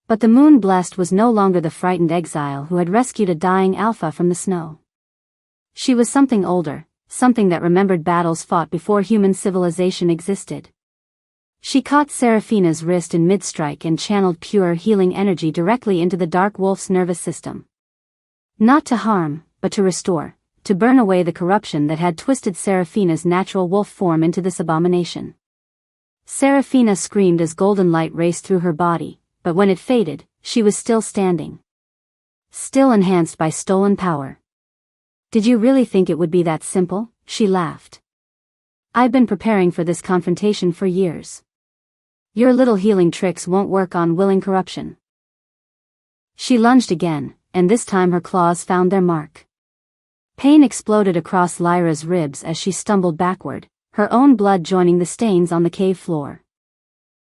But the moon-blessed was no longer the frightened exile who had rescued a dying alpha from the snow. She was something older, something that remembered battles fought before human civilization existed. She caught Seraphina's wrist in mid-strike and channeled pure healing energy directly into the dark wolf's nervous system. Not to harm, but to restore, to burn away the corruption that had twisted Seraphina's natural wolf form into this abomination. Seraphina screamed as golden light raced through her body, but when it faded, she was still standing. Still enhanced by stolen power. Did you really think it would be that simple? She laughed. I've been preparing for this confrontation for years. Your little healing tricks won't work on willing corruption. She lunged again, and this time her claws found their mark. Pain exploded across Lyra's ribs as she stumbled backward, her own blood joining the stains on the cave floor.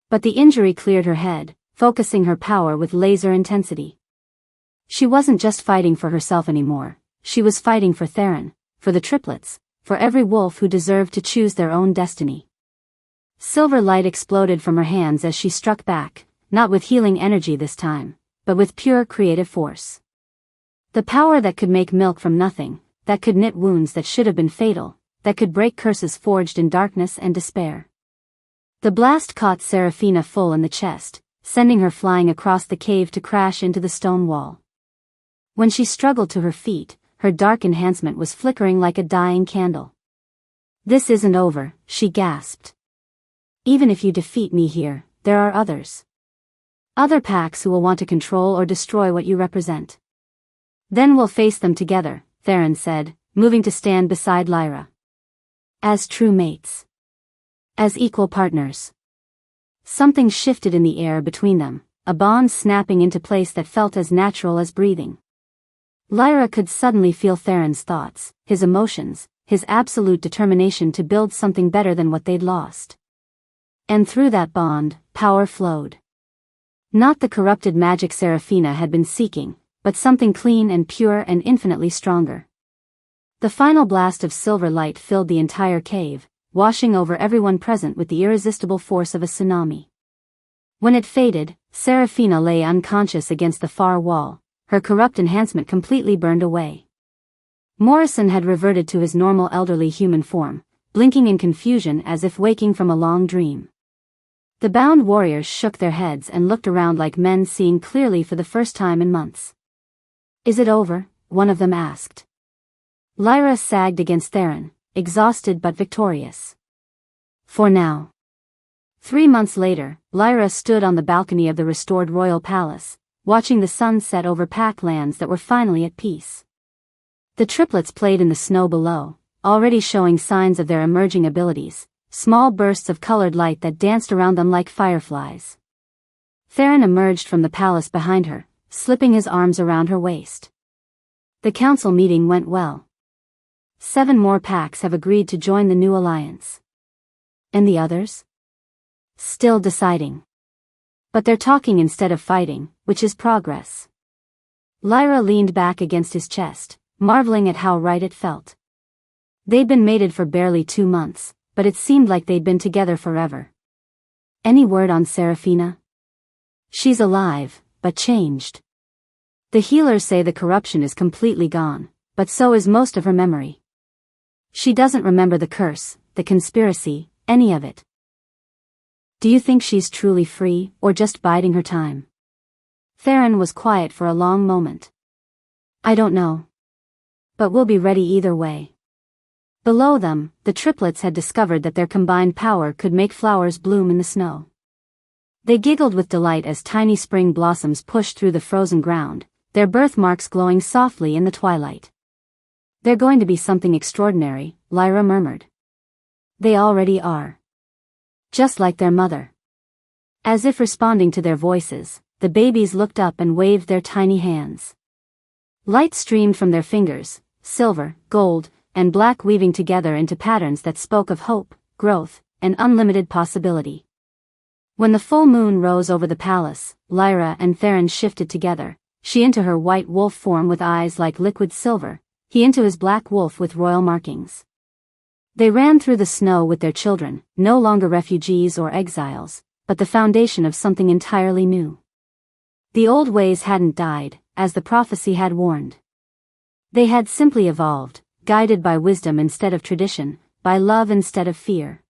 But the injury cleared her head, focusing her power with laser intensity. She wasn't just fighting for herself anymore, she was fighting for Theron, for the triplets, for every wolf who deserved to choose their own destiny. Silver light exploded from her hands as she struck back, not with healing energy this time, but with pure creative force. The power that could make milk from nothing, that could knit wounds that should have been fatal, that could break curses forged in darkness and despair. The blast caught Seraphina full in the chest, sending her flying across the cave to crash into the stone wall. When she struggled to her feet, her dark enhancement was flickering like a dying candle. This isn't over, she gasped. Even if you defeat me here, there are others. Other packs who will want to control or destroy what you represent. Then we'll face them together, Theron said, moving to stand beside Lyra. As true mates. As equal partners. Something shifted in the air between them, a bond snapping into place that felt as natural as breathing. Lyra could suddenly feel Theron's thoughts, his emotions, his absolute determination to build something better than what they'd lost. And through that bond, power flowed. Not the corrupted magic Seraphina had been seeking, but something clean and pure and infinitely stronger. The final blast of silver light filled the entire cave, washing over everyone present with the irresistible force of a tsunami. When it faded, Seraphina lay unconscious against the far wall, her corrupt enhancement completely burned away. Morrison had reverted to his normal elderly human form, blinking in confusion as if waking from a long dream. The bound warriors shook their heads and looked around like men seeing clearly for the first time in months. Is it over? One of them asked. Lyra sagged against Theron, exhausted but victorious. For now. 3 months later, Lyra stood on the balcony of the restored royal palace, watching the sun set over pack lands that were finally at peace. The triplets played in the snow below, already showing signs of their emerging abilities, small bursts of colored light that danced around them like fireflies. Theron emerged from the palace behind her, slipping his arms around her waist. The council meeting went well. 7 more packs have agreed to join the new alliance. And the others? Still deciding. But they're talking instead of fighting, which is progress. Lyra leaned back against his chest, marveling at how right it felt. They'd been mated for barely 2 months, but it seemed like they'd been together forever. Any word on Seraphina? She's alive, but changed. The healers say the corruption is completely gone, but so is most of her memory. She doesn't remember the curse, the conspiracy, any of it. Do you think she's truly free, or just biding her time? Theron was quiet for a long moment. I don't know. But we'll be ready either way. Below them, the triplets had discovered that their combined power could make flowers bloom in the snow. They giggled with delight as tiny spring blossoms pushed through the frozen ground, their birthmarks glowing softly in the twilight. They're going to be something extraordinary, Lyra murmured. They already are. Just like their mother. As if responding to their voices, the babies looked up and waved their tiny hands. Light streamed from their fingers, silver, gold, and black weaving together into patterns that spoke of hope, growth, and unlimited possibility. When the full moon rose over the palace, Lyra and Theron shifted together, she into her white wolf form with eyes like liquid silver, he into his black wolf with royal markings. They ran through the snow with their children, no longer refugees or exiles, but the foundation of something entirely new. The old ways hadn't died, as the prophecy had warned. They had simply evolved, guided by wisdom instead of tradition, by love instead of fear.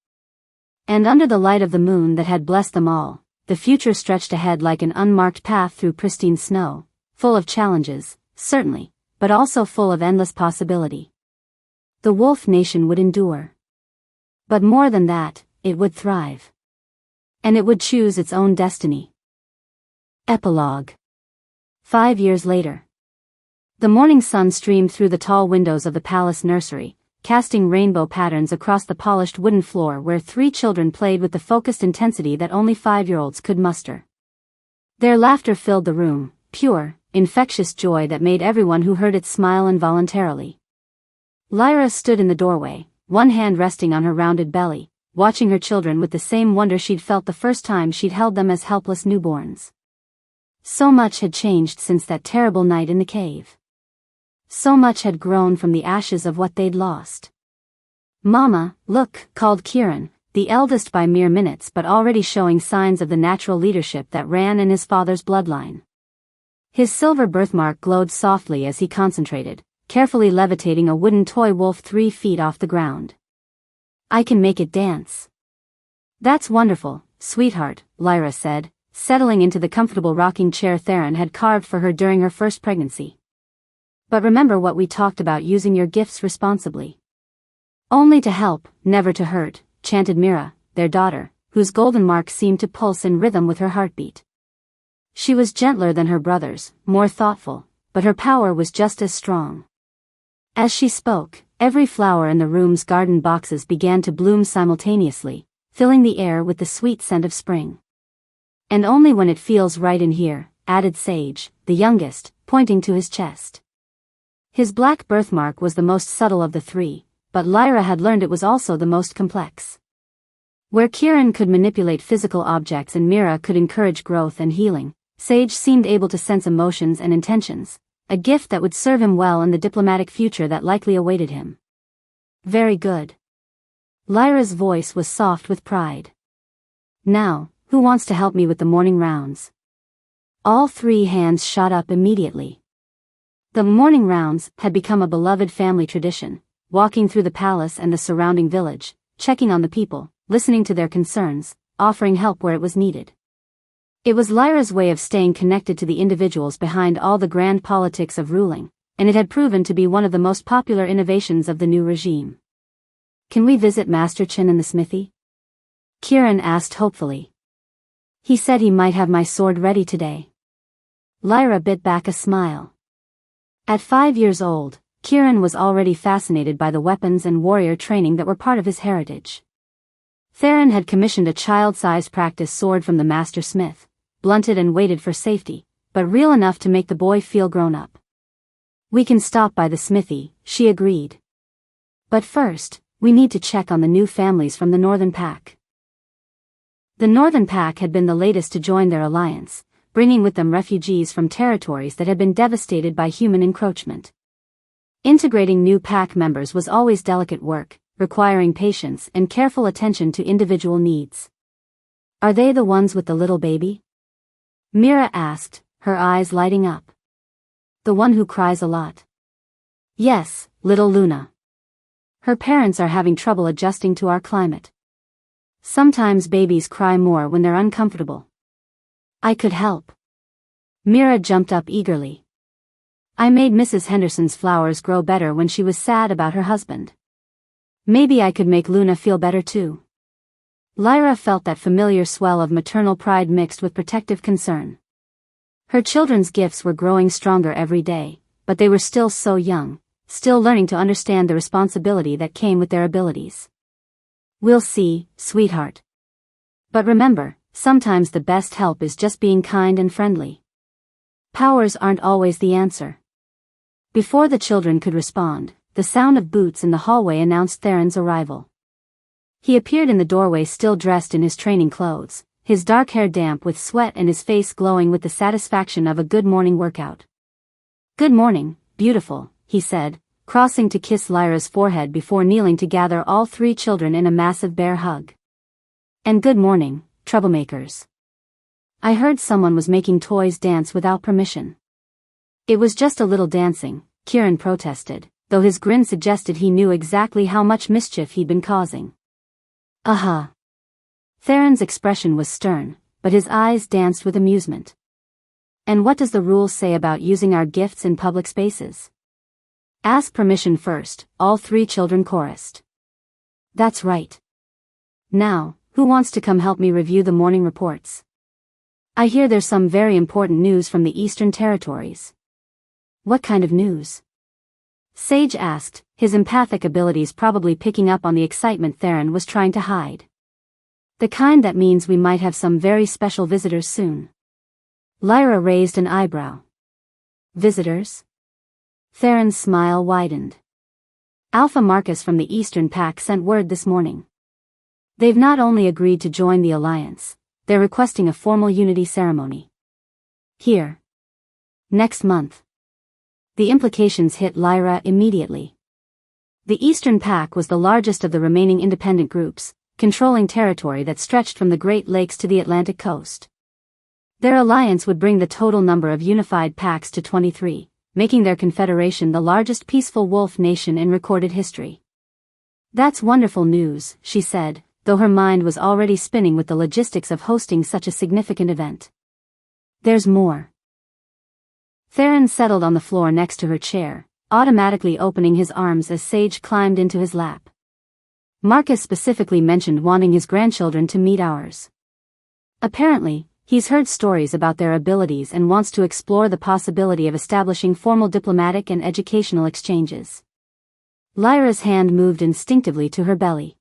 And under the light of the moon that had blessed them all, the future stretched ahead like an unmarked path through pristine snow, full of challenges, certainly, but also full of endless possibility. The wolf nation would endure. But more than that, it would thrive. And it would choose its own destiny. Epilogue. 5 years later. The morning sun streamed through the tall windows of the palace nursery, casting rainbow patterns across the polished wooden floor where 3 children played with the focused intensity that only 5-year-olds could muster. Their laughter filled the room, pure, infectious joy that made everyone who heard it smile involuntarily. Lyra stood in the doorway, one hand resting on her rounded belly, watching her children with the same wonder she'd felt the first time she'd held them as helpless newborns. So much had changed since that terrible night in the cave. So much had grown from the ashes of what they'd lost. "Mama, look," called Kieran, the eldest by mere minutes but already showing signs of the natural leadership that ran in his father's bloodline. His silver birthmark glowed softly as he concentrated, carefully levitating a wooden toy wolf 3 feet off the ground. "I can make it dance." "That's wonderful, sweetheart," Lyra said, settling into the comfortable rocking chair Theron had carved for her during her first pregnancy. "But remember what we talked about, using your gifts responsibly." "Only to help, never to hurt," chanted Mira, their daughter, whose golden mark seemed to pulse in rhythm with her heartbeat. She was gentler than her brothers, more thoughtful, but her power was just as strong. As she spoke, every flower in the room's garden boxes began to bloom simultaneously, filling the air with the sweet scent of spring. "And only when it feels right in here," added Sage, the youngest, pointing to his chest. His black birthmark was the most subtle of the 3, but Lyra had learned it was also the most complex. Where Kieran could manipulate physical objects and Mira could encourage growth and healing, Sage seemed able to sense emotions and intentions, a gift that would serve him well in the diplomatic future that likely awaited him. "Very good." Lyra's voice was soft with pride. "Now, who wants to help me with the morning rounds?" All 3 hands shot up immediately. The morning rounds had become a beloved family tradition, walking through the palace and the surrounding village, checking on the people, listening to their concerns, offering help where it was needed. It was Lyra's way of staying connected to the individuals behind all the grand politics of ruling, and it had proven to be one of the most popular innovations of the new regime. "Can we visit Master Chin in the smithy?" Kieran asked hopefully. "He said he might have my sword ready today." Lyra bit back a smile. At 5 years old, Kieran was already fascinated by the weapons and warrior training that were part of his heritage. Theron had commissioned a child-sized practice sword from the master smith, blunted and weighted for safety, but real enough to make the boy feel grown up. "We can stop by the smithy," she agreed. "But first, we need to check on the new families from the Northern Pack." The Northern Pack had been the latest to join their alliance, bringing with them refugees from territories that had been devastated by human encroachment. Integrating new pack members was always delicate work, requiring patience and careful attention to individual needs. "Are they the ones with the little baby?" Mira asked, her eyes lighting up. "The one who cries a lot?" "Yes, little Luna. Her parents are having trouble adjusting to our climate. Sometimes babies cry more when they're uncomfortable." "I could help." Mira jumped up eagerly. "I made Mrs. Henderson's flowers grow better when she was sad about her husband. Maybe I could make Luna feel better too." Lyra felt that familiar swell of maternal pride mixed with protective concern. Her children's gifts were growing stronger every day, but they were still so young, still learning to understand the responsibility that came with their abilities. We'll see, sweetheart. But remember, sometimes the best help is just being kind and friendly. Powers aren't always the answer. Before the children could respond, the sound of boots in the hallway announced Theron's arrival. He appeared in the doorway still dressed in his training clothes, his dark hair damp with sweat and his face glowing with the satisfaction of a good morning workout. "Good morning, beautiful," he said, crossing to kiss Lyra's forehead before kneeling to gather all three children in a massive bear hug. "And good morning, troublemakers. I heard someone was making toys dance without permission." "It was just a little dancing," Kieran protested, though his grin suggested he knew exactly how much mischief he'd been causing. "Uh-huh." Theron's expression was stern, but his eyes danced with amusement. "And what does the rule say about using our gifts in public spaces?" "Ask permission first," all three children chorused. "That's right. Now, who wants to come help me review the morning reports? I hear there's some very important news from the Eastern Territories." "What kind of news?" Sage asked, his empathic abilities probably picking up on the excitement Theron was trying to hide. "The kind that means we might have some very special visitors soon." Lyra raised an eyebrow. "Visitors?" Theron's smile widened. "Alpha Marcus from the Eastern Pack sent word this morning. They've not only agreed to join the Alliance, they're requesting a formal unity ceremony. Here. Next month." The implications hit Lyra immediately. The Eastern Pack was the largest of the remaining independent groups, controlling territory that stretched from the Great Lakes to the Atlantic coast. Their alliance would bring the total number of unified packs to 23, making their confederation the largest peaceful wolf nation in recorded history. "That's wonderful news," she said, though her mind was already spinning with the logistics of hosting such a significant event. "There's more." Theron settled on the floor next to her chair, automatically opening his arms as Sage climbed into his lap. "Marcus specifically mentioned wanting his grandchildren to meet ours. Apparently, he's heard stories about their abilities and wants to explore the possibility of establishing formal diplomatic and educational exchanges." Lyra's hand moved instinctively to her belly.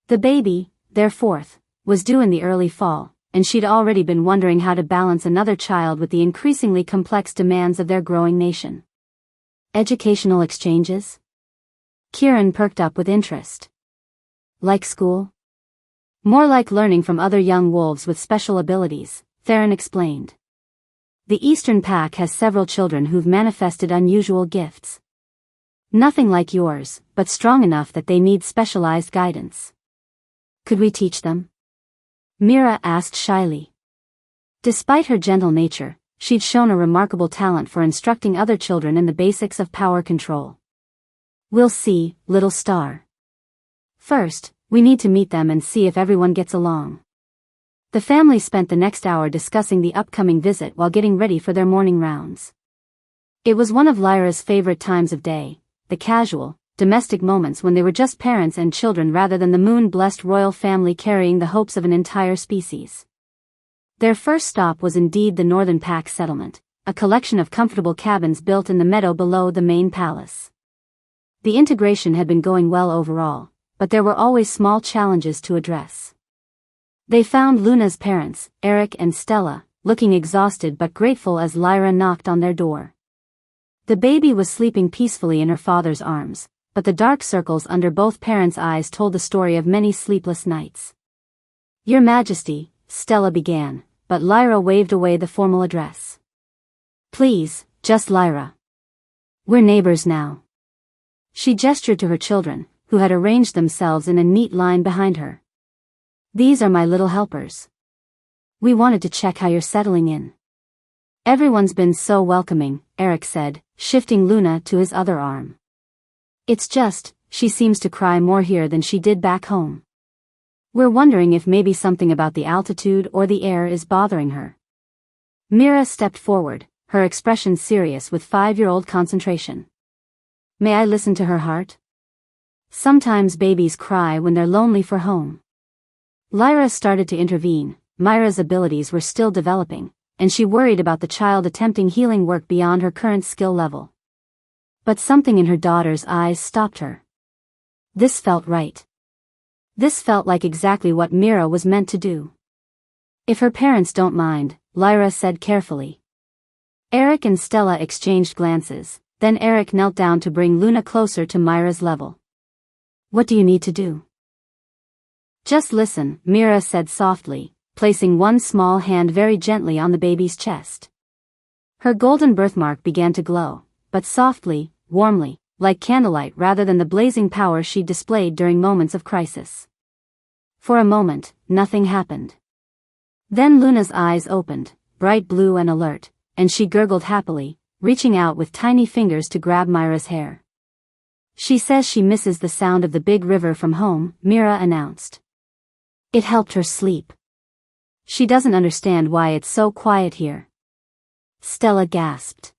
The baby, their fourth, was due in the early fall, and she'd already been wondering how to balance another child with the increasingly complex demands of their growing nation. "Educational exchanges?" Kieran perked up with interest. "Like school?" "More like learning from other young wolves with special abilities," Theron explained. "The Eastern Pack has several children who've manifested unusual gifts. Nothing like yours, but strong enough that they need specialized guidance." "Could we teach them?" Mira asked shyly. Despite her gentle nature, she'd shown a remarkable talent for instructing other children in the basics of power control. "We'll see, little star. First, we need to meet them and see if everyone gets along." The family spent the next hour discussing the upcoming visit while getting ready for their morning rounds. It was one of Lyra's favorite times of day, the casual, domestic moments when they were just parents and children rather than the moon-blessed royal family carrying the hopes of an entire species. Their first stop was indeed the Northern Pack settlement, a collection of comfortable cabins built in the meadow below the main palace. The integration had been going well overall, but there were always small challenges to address. They found Luna's parents, Eric and Stella, looking exhausted but grateful as Lyra knocked on their door. The baby was sleeping peacefully in her father's arms, but the dark circles under both parents' eyes told the story of many sleepless nights. "Your Majesty," Stella began, but Lyra waved away the formal address. "Please, just Lyra. We're neighbors now." She gestured to her children, who had arranged themselves in a neat line behind her. "These are my little helpers. We wanted to check how you're settling in." "Everyone's been so welcoming," Eric said, shifting Luna to his other arm. "It's just, she seems to cry more here than she did back home. We're wondering if maybe something about the altitude or the air is bothering her." Mira stepped forward, her expression serious with 5-year-old concentration. "May I listen to her heart? Sometimes babies cry when they're lonely for home." Lyra started to intervene. Myra's abilities were still developing, and she worried about the child attempting healing work beyond her current skill level. But something in her daughter's eyes stopped her. This felt right. This felt like exactly what Mira was meant to do. If her parents don't mind, Lyra said carefully. Eric and Stella exchanged glances, then Eric knelt down to bring Luna closer to Myra's level. What do you need to do? Just listen, Mira said softly, placing one small hand very gently on the baby's chest. Her golden birthmark began to glow, but softly, warmly, like candlelight rather than the blazing power she displayed during moments of crisis. For a moment, nothing happened. Then Luna's eyes opened, bright blue and alert, and she gurgled happily, reaching out with tiny fingers to grab Myra's hair. She says she misses the sound of the big river from home, Mira announced. It helped her sleep. She doesn't understand why it's so quiet here. Stella gasped.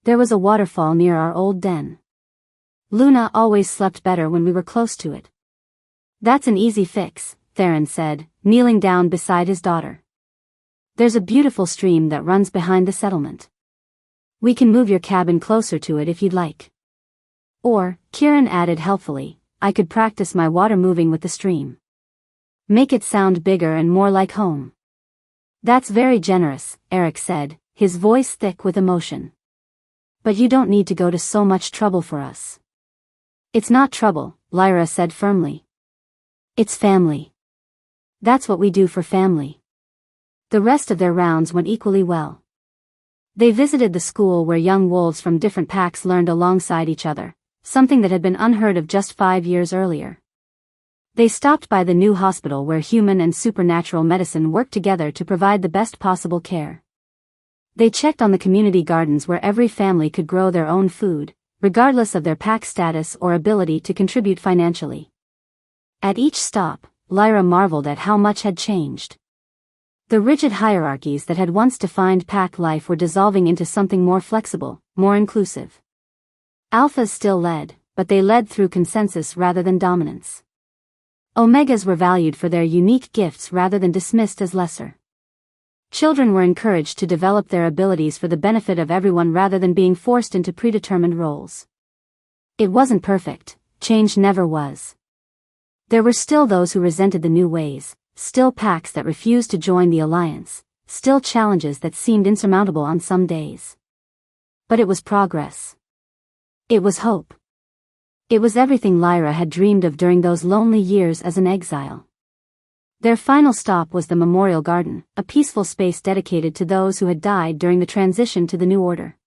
There was a waterfall near our old den. Luna always slept better when we were close to it. That's an easy fix, Theron said, kneeling down beside his daughter. There's a beautiful stream that runs behind the settlement. We can move your cabin closer to it if you'd like. Or, Kieran added helpfully, I could practice my water moving with the stream. Make it sound bigger and more like home. That's very generous, Eric said, his voice thick with emotion. But you don't need to go to so much trouble for us. It's not trouble, Lyra said firmly. It's family. That's what we do for family. The rest of their rounds went equally well. They visited the school where young wolves from different packs learned alongside each other, something that had been unheard of just 5 years earlier. They stopped by the new hospital where human and supernatural medicine worked together to provide the best possible care. They checked on the community gardens where every family could grow their own food, regardless of their pack status or ability to contribute financially. At each stop, Lyra marveled at how much had changed. The rigid hierarchies that had once defined pack life were dissolving into something more flexible, more inclusive. Alphas still led, but they led through consensus rather than dominance. Omegas were valued for their unique gifts rather than dismissed as lesser. Children were encouraged to develop their abilities for the benefit of everyone rather than being forced into predetermined roles. It wasn't perfect, change never was. There were still those who resented the new ways, still packs that refused to join the alliance, still challenges that seemed insurmountable on some days. But it was progress. It was hope. It was everything Lyra had dreamed of during those lonely years as an exile. Their final stop was the Memorial Garden, a peaceful space dedicated to those who had died during the transition to the new order.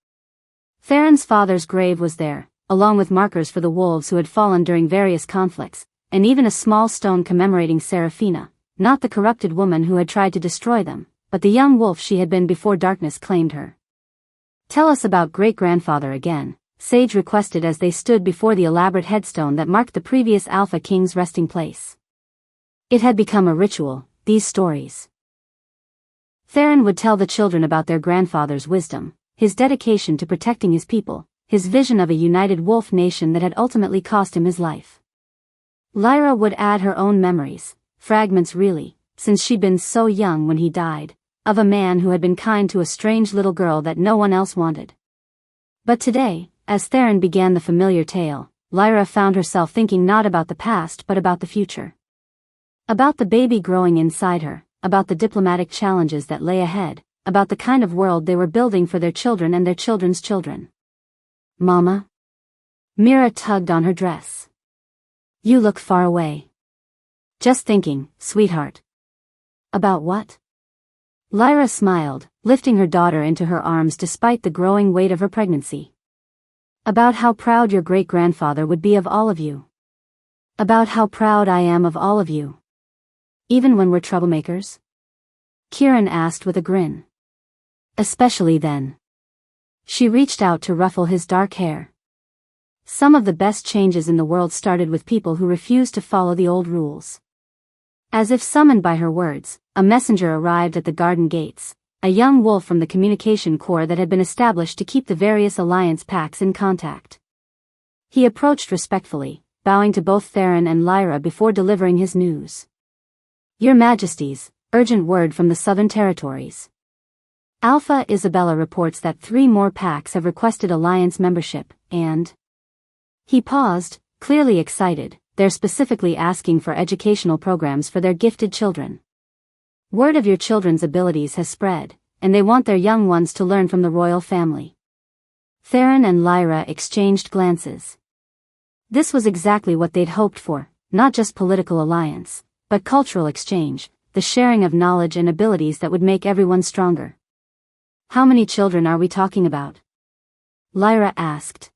Theron's father's grave was there, along with markers for the wolves who had fallen during various conflicts, and even a small stone commemorating Seraphina, not the corrupted woman who had tried to destroy them, but the young wolf she had been before darkness claimed her. Tell us about great-grandfather again, Sage requested as they stood before the elaborate headstone that marked the previous Alpha King's resting place. It had become a ritual, these stories. Theron would tell the children about their grandfather's wisdom, his dedication to protecting his people, his vision of a united wolf nation that had ultimately cost him his life. Lyra would add her own memories, fragments really, since she'd been so young when he died, of a man who had been kind to a strange little girl that no one else wanted. But today, as Theron began the familiar tale, Lyra found herself thinking not about the past but about the future. About the baby growing inside her, about the diplomatic challenges that lay ahead, about the kind of world they were building for their children and their children's children. Mama? Mira tugged on her dress. You look far away. Just thinking, sweetheart. About what? Lyra smiled, lifting her daughter into her arms despite the growing weight of her pregnancy. About how proud your great-grandfather would be of all of you. About how proud I am of all of you. Even when we're troublemakers? Kieran asked with a grin. Especially then. She reached out to ruffle his dark hair. Some of the best changes in the world started with people who refused to follow the old rules. As if summoned by her words, a messenger arrived at the garden gates, a young wolf from the communication corps that had been established to keep the various alliance packs in contact. He approached respectfully, bowing to both Theron and Lyra before delivering his news. Your Majesties, urgent word from the Southern Territories. Alpha Isabella reports that 3 more packs have requested Alliance membership, and... He paused, clearly excited. They're specifically asking for educational programs for their gifted children. Word of your children's abilities has spread, and they want their young ones to learn from the royal family. Theron and Lyra exchanged glances. This was exactly what they'd hoped for, not just political alliance, but cultural exchange, the sharing of knowledge and abilities that would make everyone stronger. How many children are we talking about? Lyra asked.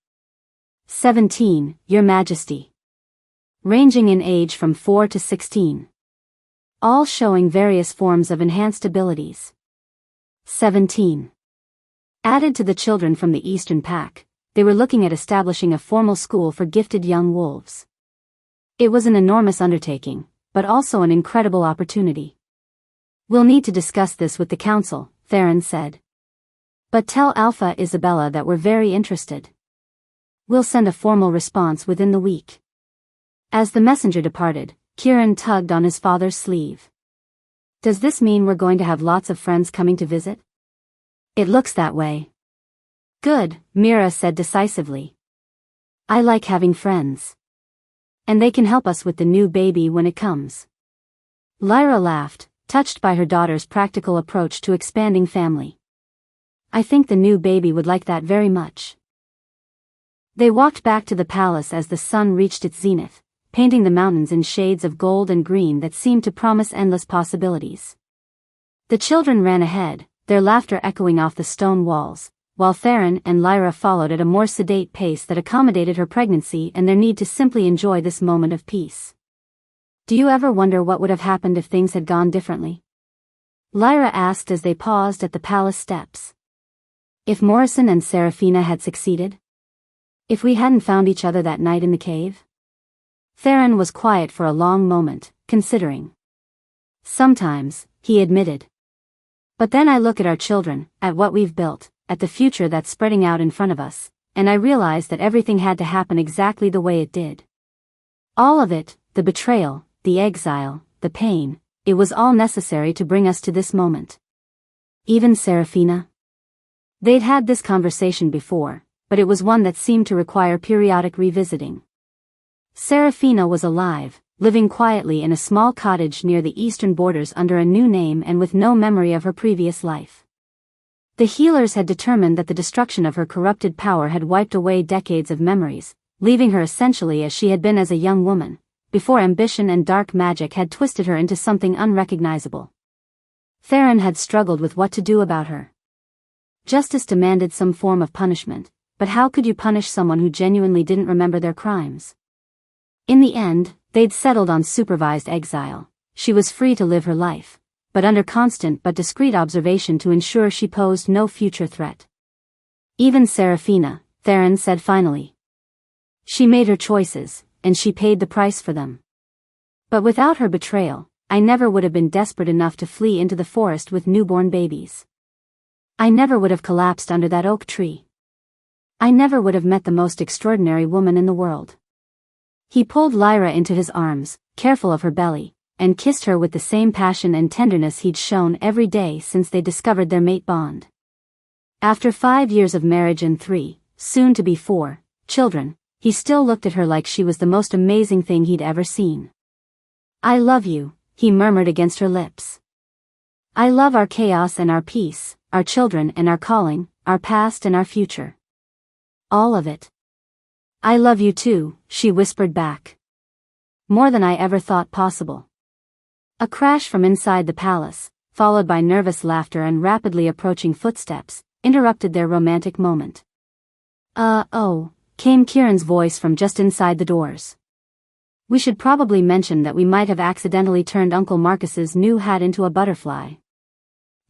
17, Your Majesty. Ranging in age from 4 to 16. All showing various forms of enhanced abilities. 17. Added to the children from the Eastern Pack, they were looking at establishing a formal school for gifted young wolves. It was an enormous undertaking, but also an incredible opportunity. We'll need to discuss this with the council, Theron said. But tell Alpha Isabella that we're very interested. We'll send a formal response within the week. As the messenger departed, Kieran tugged on his father's sleeve. Does this mean we're going to have lots of friends coming to visit? It looks that way. Good, Mira said decisively. I like having friends. And they can help us with the new baby when it comes. Lyra laughed, touched by her daughter's practical approach to expanding family. I think the new baby would like that very much. They walked back to the palace as the sun reached its zenith, painting the mountains in shades of gold and green that seemed to promise endless possibilities. The children ran ahead, their laughter echoing off the stone walls, while Theron and Lyra followed at a more sedate pace that accommodated her pregnancy and their need to simply enjoy this moment of peace. Do you ever wonder what would have happened if things had gone differently? Lyra asked as they paused at the palace steps. If Morrison and Seraphina had succeeded? If we hadn't found each other that night in the cave? Theron was quiet for a long moment, considering. Sometimes, he admitted. But then I look at our children, at what we've built, at the future that's spreading out in front of us, and I realize that everything had to happen exactly the way it did. All of it, the betrayal, the exile, the pain, it was all necessary to bring us to this moment. Even Seraphina? They'd had this conversation before, but it was one that seemed to require periodic revisiting. Seraphina was alive, living quietly in a small cottage near the eastern borders under a new name and with no memory of her previous life. The healers had determined that the destruction of her corrupted power had wiped away decades of memories, leaving her essentially as she had been as a young woman, before ambition and dark magic had twisted her into something unrecognizable. Theron had struggled with what to do about her. Justice demanded some form of punishment, but how could you punish someone who genuinely didn't remember their crimes? In the end, they'd settled on supervised exile. She was free to live her life, but under constant but discreet observation to ensure she posed no future threat. Even Seraphina, Theron said finally. She made her choices, and she paid the price for them. But without her betrayal, I never would have been desperate enough to flee into the forest with newborn babies. I never would have collapsed under that oak tree. I never would have met the most extraordinary woman in the world. He pulled Lyra into his arms, careful of her belly, and kissed her with the same passion and tenderness he'd shown every day since they discovered their mate bond. After 5 years of marriage and 3, soon to be 4, children, he still looked at her like she was the most amazing thing he'd ever seen. I love you, he murmured against her lips. I love our chaos and our peace, our children and our calling, our past and our future. All of it. I love you too, she whispered back. More than I ever thought possible. A crash from inside the palace, followed by nervous laughter and rapidly approaching footsteps, interrupted their romantic moment. Oh, came Kieran's voice from just inside the doors. We should probably mention that we might have accidentally turned Uncle Marcus's new hat into a butterfly.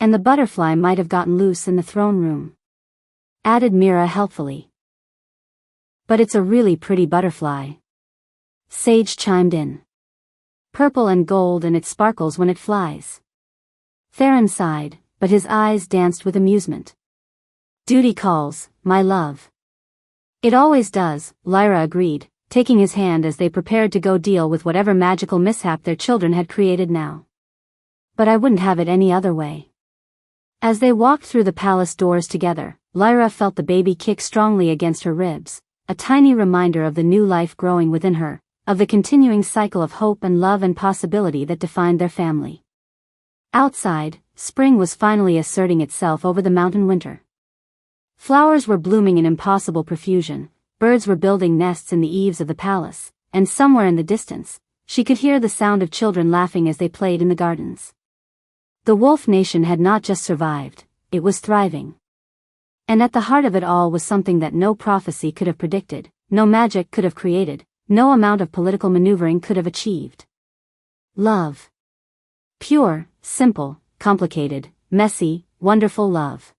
And the butterfly might have gotten loose in the throne room. Added Mira helpfully. But it's a really pretty butterfly. Sage chimed in. Purple and gold, and it sparkles when it flies. Theron sighed, but his eyes danced with amusement. Duty calls, my love. It always does, Lyra agreed, taking his hand as they prepared to go deal with whatever magical mishap their children had created now. But I wouldn't have it any other way. As they walked through the palace doors together, Lyra felt the baby kick strongly against her ribs, a tiny reminder of the new life growing within her, of the continuing cycle of hope and love and possibility that defined their family. Outside, spring was finally asserting itself over the mountain winter. Flowers were blooming in impossible profusion, birds were building nests in the eaves of the palace, and somewhere in the distance, she could hear the sound of children laughing as they played in the gardens. The wolf nation had not just survived, it was thriving. And at the heart of it all was something that no prophecy could have predicted, no magic could have created, no amount of political maneuvering could have achieved. Love. Pure, simple, complicated, messy, wonderful love.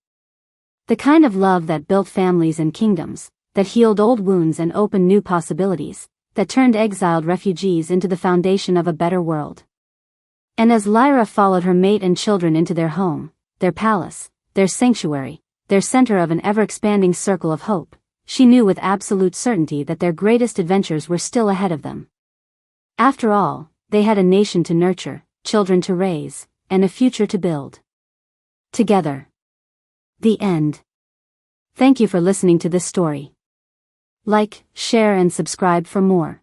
The kind of love that built families and kingdoms, that healed old wounds and opened new possibilities, that turned exiled refugees into the foundation of a better world. And as Lyra followed her mate and children into their home, their palace, their sanctuary, their center of an ever-expanding circle of hope, she knew with absolute certainty that their greatest adventures were still ahead of them. After all, they had a nation to nurture, children to raise, and a future to build. Together. The end. Thank you for listening to this story. Like, share and subscribe for more.